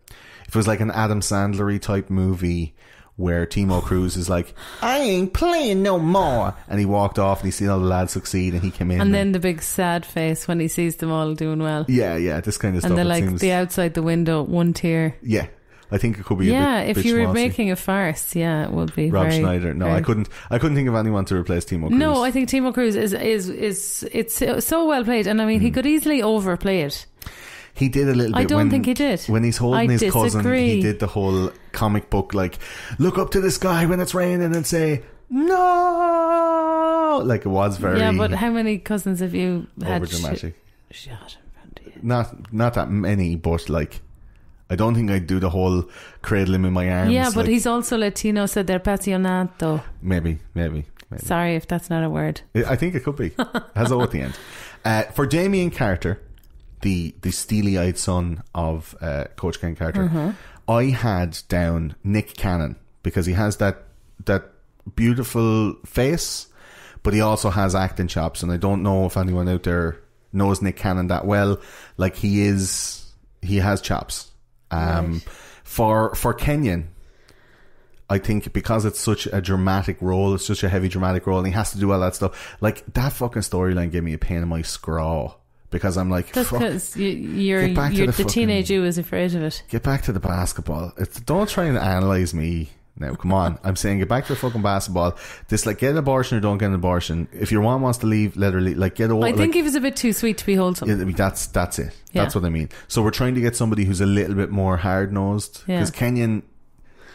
If it was like an Adam Sandler-y type movie where Timo Cruz is like, I ain't playing no more. And he walked off and he seen all the lads succeed and he came in. And then the big sad face when he sees them all doing well. Yeah, this kind of stuff. And they're like the outside the window, one tear. Yeah. I think it could be a bit if you were schmaltzy. making a farce, it would be Rob Schneider. No, I couldn't think of anyone to replace Timo Cruz. No, I think Timo Cruz is it's so well played, and I mean he could easily overplay it. He did a little bit. I don't think he did. When he's holding his cousin, he did the whole comic book, like, look up to the sky when it's raining and say, no! Like, it was very... Yeah, but how many cousins have you had overdramatic? Shot in front of you? Not that many, but, like, I don't think I'd do the whole cradle him in my arms. Yeah, but he's also Latino, so they're apasionato. Maybe. Sorry if that's not a word. I think it could be. Has O at the end. For Damien Carter, the steely-eyed son of Coach Ken Carter, I had down Nick Cannon because he has that beautiful face, but he also has acting chops, and I don't know if anyone out there knows Nick Cannon that well. Like, he has chops. Right. For Kenyan, I think because it's such a dramatic role, it's such a heavy dramatic role, and he has to do all that stuff. Like, that fucking storyline gave me a pain in my scraw because I'm like, that's because the teenage you is afraid of it. Get back to the basketball. Don't try and analyse me now. Come on. I'm saying get back to the fucking basketball. This, like, get an abortion or don't get an abortion. If your mom wants to leave, let her leave. Like, get over. I think he was a bit too sweet to be wholesome. Yeah, that's it. Yeah. That's what I mean. So we're trying to get somebody who's a little bit more hard nosed, because Kenyon,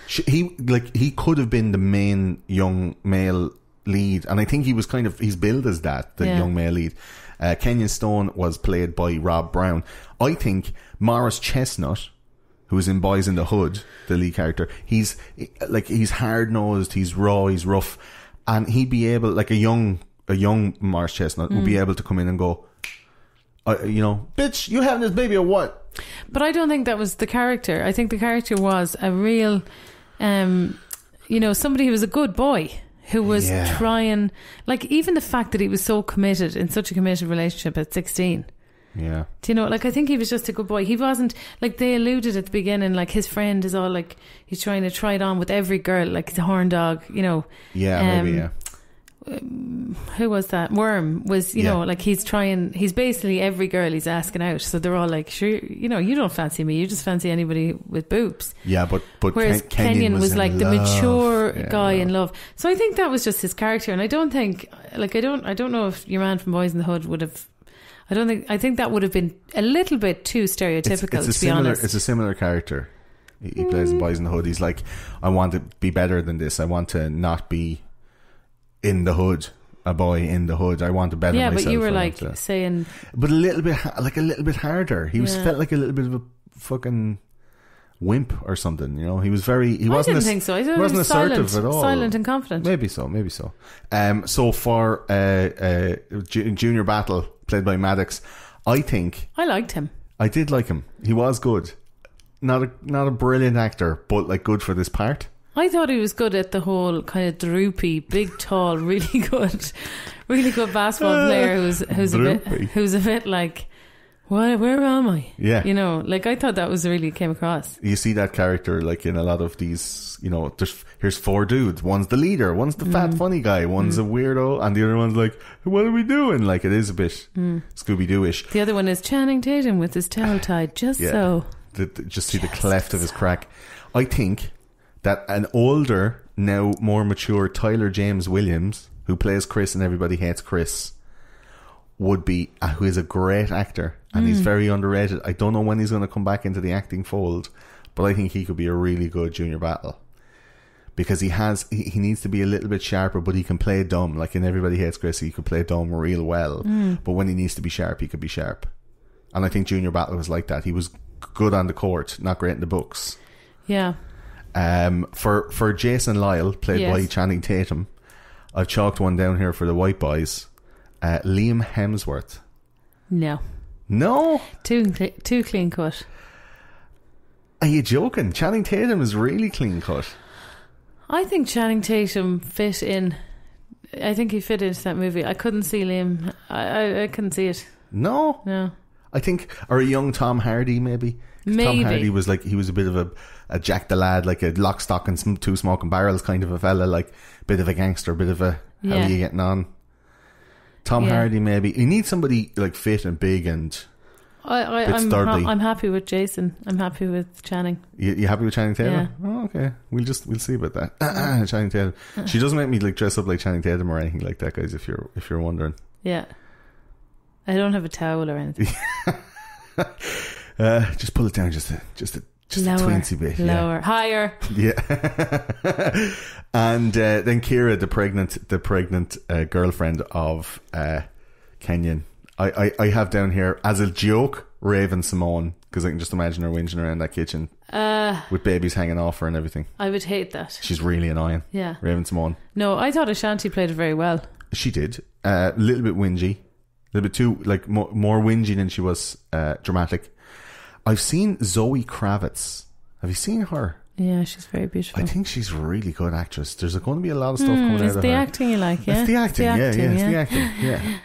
he could have been the main young male lead, and I think he was he's billed as that, the young male lead. Kenyon Stone was played by Rob Brown. I think Morris Chestnut, who is in Boys in the Hood, the lead character, he's hard nosed, he's raw, he's rough, and he'd be able, like a young Morris Chestnut would be able to come in and go, bitch, you having this baby or what? But I don't think that was the character. I think the character was a real, somebody who was a good boy, who was trying, like, even the fact that he was so committed, in such a committed relationship at 16. Yeah. Do you know, like, I think he was just a good boy. He wasn't, like, they alluded at the beginning, like, his friend is all like, he's trying to try it on with every girl, like, he's a horn dog, Yeah, maybe, yeah. Who was that? Worm was, like, he's basically every girl he's asking out. So they're all like, sure, you don't fancy me, you just fancy anybody with boobs. Yeah, but whereas Kenyon was like the mature guy in love. So I think that was just his character, and I don't think, like, I don't know if your man from Boys in the Hood would have. I think that would have been a little bit too stereotypical. To be honest, it's a similar character. He plays in Boys in the Hood. He's like, I want to be better than this. I want to not be in the hood, a boy in the hood. I want to better myself. Yeah, but you were like saying, but a little bit harder. He felt like a little bit of a fucking wimp or something. He was very. He wasn't. I didn't think so. I wasn't assertive at all. Silent and confident. Maybe so. So for Junior Battle, played by Maddox, I think I liked him. I did like him. He was good. Not a brilliant actor, but like good for this part. I thought he was good at the whole kind of droopy, big, tall, really good basketball player who's a bit like, what? Where am I? Yeah, like, I thought that was really came across. You see that character like in a lot of these. Here's four dudes. One's the leader. One's the fat funny guy. One's a weirdo, and the other one's like, what are we doing? Like, it is a bit Scooby-Doo-ish. The other one is Channing Tatum with his towel tied so. Just see the cleft of his crack. I think that an older, now more mature Tyler James Williams, who plays Chris in Everybody Hates Chris, who is a great actor, and he's very underrated. I don't know when he's going to come back into the acting fold, but I think he could be a really good Junior Battle, because he needs to be a little bit sharper, but he can play dumb. Like in Everybody Hates Chris, he could play dumb real well, but when he needs to be sharp, he could be sharp. And I think Junior Battle was like that. He was good on the court, not great in the books. Yeah. For Jason Lyle, played by Channing Tatum, I've chalked one down here for the white boys. Liam Hemsworth. No, too clean cut. Are you joking? Channing Tatum is really clean cut. I think Channing Tatum fit in. I think he fit into that movie. I couldn't see Liam. I couldn't see it. No. I think, or a young Tom Hardy maybe. Tom Hardy was like, he was a bit of a Jack the Lad, like a lock, stock and two smoking barrels kind of a fella, like a bit of a gangster, a bit of a how are you getting on. Tom Hardy maybe. You need somebody like fit and big and I'm happy with Jason. I'm happy with Channing. You happy with Channing Tatum? Yeah. Oh, okay. We'll see about that. Channing Tatum. She doesn't make me like dress up like Channing Tatum or anything like that, guys, if you're wondering. Yeah. I don't have a towel or anything. Just pull it down just a lower, tweensy bit. Lower. Higher. Yeah. And then Kira, the pregnant girlfriend of Kenyon. I have down here as a joke Raven Simone, because I can just imagine her whinging around that kitchen with babies hanging off her and everything. I would hate that. She's really annoying. Yeah. Raven Simone. No, I thought Ashanti played it very well. She did. A little bit whingy. A little bit too, like, more whingy than she was dramatic. I've seen Zoe Kravitz. Have you seen her? Yeah, she's very beautiful. I think she's a really good actress. There's going to be a lot of stuff coming out of her. It's the acting you like, yeah? It's the acting, it's the acting, yeah.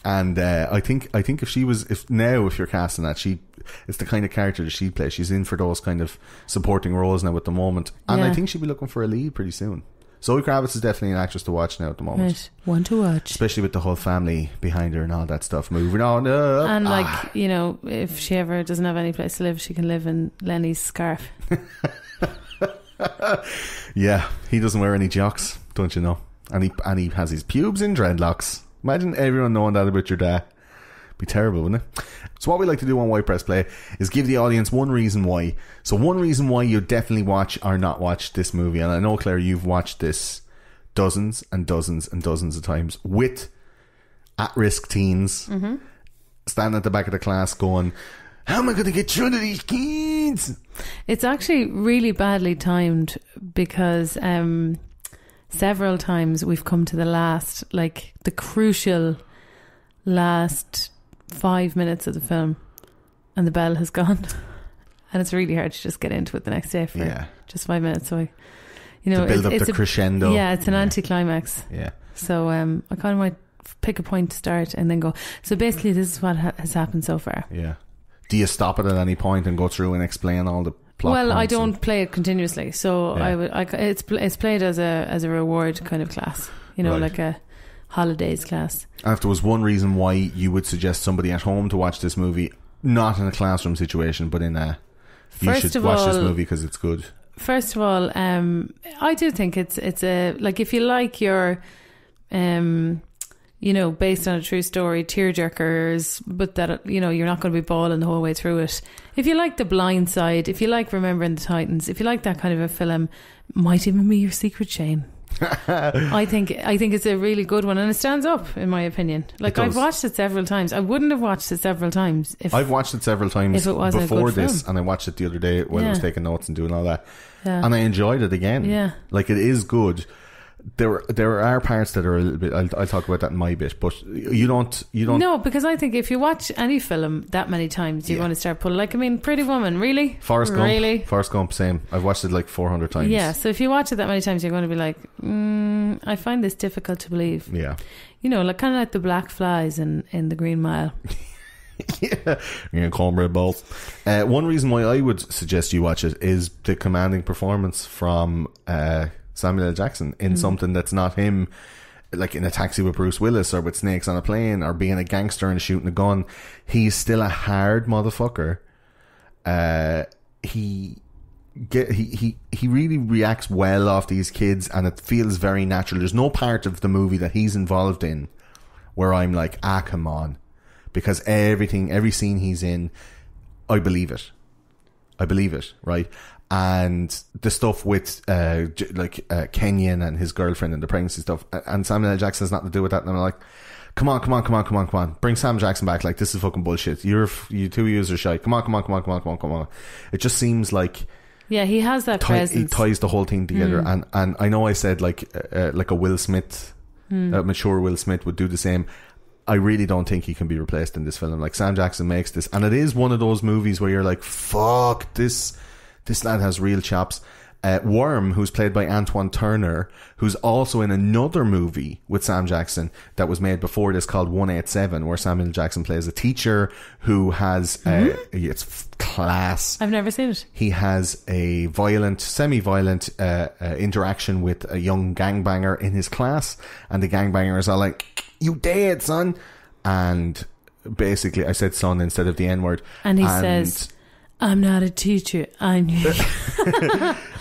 And I think if you're casting that, it's the kind of character that she'd play. She's in for those kind of supporting roles now at the moment. And I think she'll be looking for a lead pretty soon. Zoe Kravitz is definitely an actress to watch now at the moment. Right. One to watch. Especially with the whole family behind her and all that stuff. Moving on up. And like, you know, if she ever doesn't have any place to live, she can live in Lenny's scarf. Yeah, he doesn't wear any jocks, don't you know? And he has his pubes in dreadlocks. Imagine everyone knowing that about your dad. Be terrible, wouldn't it? So what we like to do on White Press Play is give the audience one reason why. So one reason why you definitely watch or not watch this movie. And I know, Claire, you've watched this dozens and dozens and dozens of times with at-risk teens standing at the back of the class going, how am I going to get through to these kids? It's actually really badly timed because several times we've come to the last, like the crucial last 5 minutes of the film and the bell has gone and it's really hard to just get into it the next day for just 5 minutes. So you know, to build up the crescendo. Yeah, it's an anticlimax. Yeah. So I kind of might pick a point to start and then go, so basically this is what has happened so far. Yeah. Do you stop it at any point and go through and explain all the plot? Well, I don't play it continuously, so it's played as a reward kind of class, you know, like a holidays class. And if there was one reason why you would suggest somebody at home to watch this movie, not in a classroom situation, but in a you should watch this movie because it's good. First of all, I do think it's a, like, if you like your you know, based on a true story, tearjerkers, but that, you know, you're not going to be bawling the whole way through it. If you like The Blind Side, if you like Remembering the Titans, if you like that kind of a film, might even be your secret shame. I think it's a really good one, and it stands up in my opinion. Like, I've watched it several times. I wouldn't have watched it several times if I've watched it several times if it wasn't before a good this film. And I watched it the other day when I was taking notes and doing all that, and I enjoyed it again. Like, it is good. There are parts that are a little bit, I'll talk about that in my bit, but you don't no, because I think if you watch any film that many times, you're going to start pulling, like, I mean, Pretty Woman, really? Forrest Gump, same. I've watched it like 400 times. Yeah, so if you watch it that many times, you're going to be like, I find this difficult to believe. Yeah. You know, like, kind of like the black flies in The Green Mile. Yeah, cornbread balls. One reason why I would suggest you watch it is the commanding performance from Samuel L. Jackson in something that's not him, like in A Taxi with Bruce Willis or with Snakes on a Plane or being a gangster and shooting a gun. He's still a hard motherfucker. He really reacts well off these kids, and it feels very natural. There's no part of the movie that he's involved in where I'm like, come on, because every scene he's in, I believe it, right? And the stuff with Kenyon and his girlfriend and the pregnancy stuff, and Samuel L. Jackson has nothing to do with that, and I'm like, come on, bring Sam Jackson back. Like, this is fucking bullshit. You two years are shy. Come on. It just seems like, yeah, he has that presence. He ties the whole thing together. And I know I said like a Will Smith, a mature Will Smith would do the same. I really don't think he can be replaced in this film. Like, Sam Jackson makes this, and it is one of those movies where you're like, fuck, this lad has real chops. Worm, who's played by Antoine Turner, who's also in another movie with Sam Jackson that was made before this called 187, where Samuel Jackson plays a teacher who has it's class. I've never seen it. He has a semi-violent interaction with a young gangbanger in his class, and the gangbanger is all like, "You dead, son," and basically I said son instead of the N-word, and he says, "I'm not a teacher, I'm you."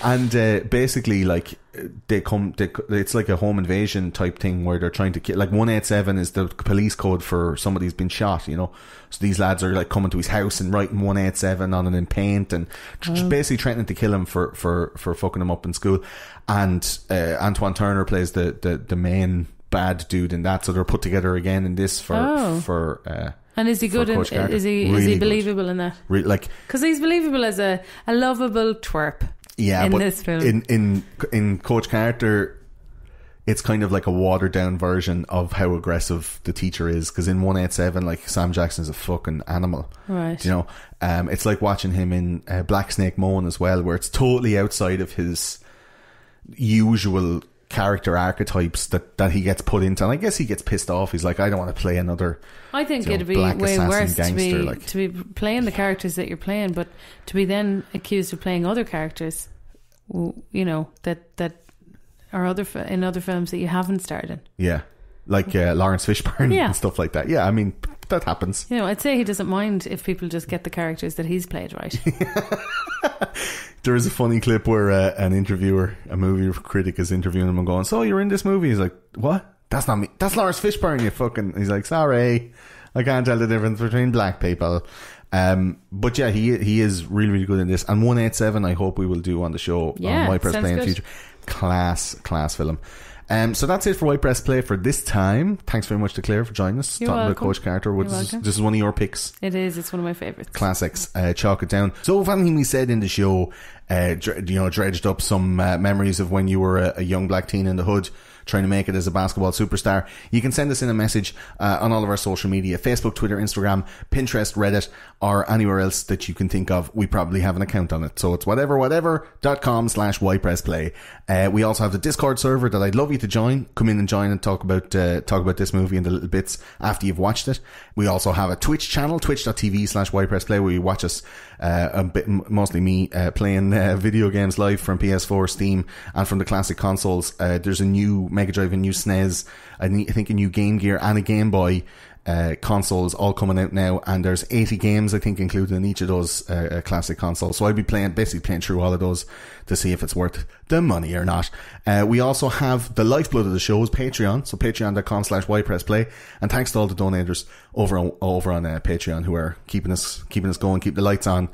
And basically, like, it's like a home invasion type thing where they're trying to kill. Like, 187 is the police code for somebody's been shot, you know. So these lads are like coming to his house and writing 187 on it in paint and basically threatening to kill him for fucking him up in school. And Antoine Turner plays the main bad dude in that, so they're put together again in this for and is he good in, is he believable in that? Like, because he's believable as a lovable twerp. Yeah, in but this film. In Coach Carter, it's kind of like a watered down version of how aggressive the teacher is, because in 187, like, Sam Jackson's a fucking animal, right? You know, it's like watching him in Black Snake Moan as well, where it's totally outside of his usual character archetypes that he gets put into, and I guess he gets pissed off. He's like, I don't want to play another. I think it'd be way worse to be playing the characters that you're playing, but to be then accused of playing other characters, you know, that or in other films that you haven't starred in. Yeah. Like Lawrence Fishburne and stuff like that. Yeah, I mean, that happens. You know, I'd say he doesn't mind if people just get the characters that he's played right. There is a funny clip where an interviewer, a movie critic, is interviewing him and going, "So you're in this movie?" He's like, "What? That's not me. That's Lawrence Fishburne, you fucking..." He's like, "Sorry, I can't tell the difference between black people." But yeah, he is really, really good in this. And 187, I hope we will do on the show on White Press Play in the future. Class film. So that's it for White Press Play for this time. Thanks very much to Claire for joining us. You're talking welcome. about Coach Carter. This is one of your picks. It is. It's one of my favourites. Classics. Chalk it down. So if anything we said in the show, dredged up some memories of when you were a young black teen in the hood, trying to make it as a basketball superstar, you can send us in a message on all of our social media: Facebook, Twitter, Instagram, Pinterest, Reddit, or anywhere else that you can think of. We probably have an account on it, so it's whatever.com/whitepressplay. We also have the Discord server that I'd love you to join. Come in and join and talk about this movie and the little bits after you've watched it. We also have a Twitch channel, twitch.tv/whitepressplay, where you watch us, mostly me, playing video games live from PS4, Steam, and from the classic consoles. There's a new Mega Drive, a new SNES, I think a new Game Gear and a Game Boy consoles all coming out now, and there's 80 games I think included in each of those classic consoles. So I'll be basically playing through all of those to see if it's worth the money or not. We also have the lifeblood of the show is Patreon, so patreon.com/whitepressplay, and thanks to all the donators over on Patreon who are keeping us going, keep the lights on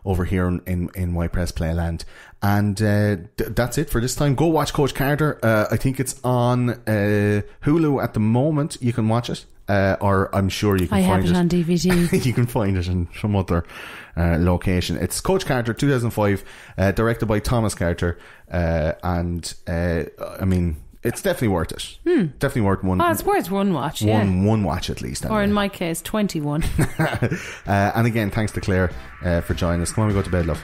over here in White Press Playland. And that's it for this time. Go watch Coach Carter. I think it's on Hulu at the moment. You can watch it, or I'm sure you can find it. I have it on DVD. You can find it in some other location. It's Coach Carter 2005, directed by Thomas Carter, and I mean, it's definitely worth it. Definitely worth one. Oh, it's worth one watch. One watch at least. Anyway. Or in my case, 21. And again, thanks to Claire for joining us. Come on, we go to bed, love.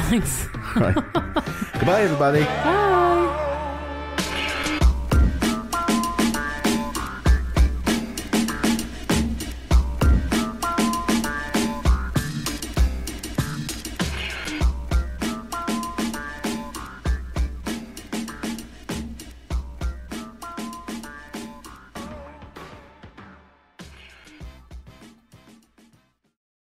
Thanks. Right. Goodbye, everybody. Bye.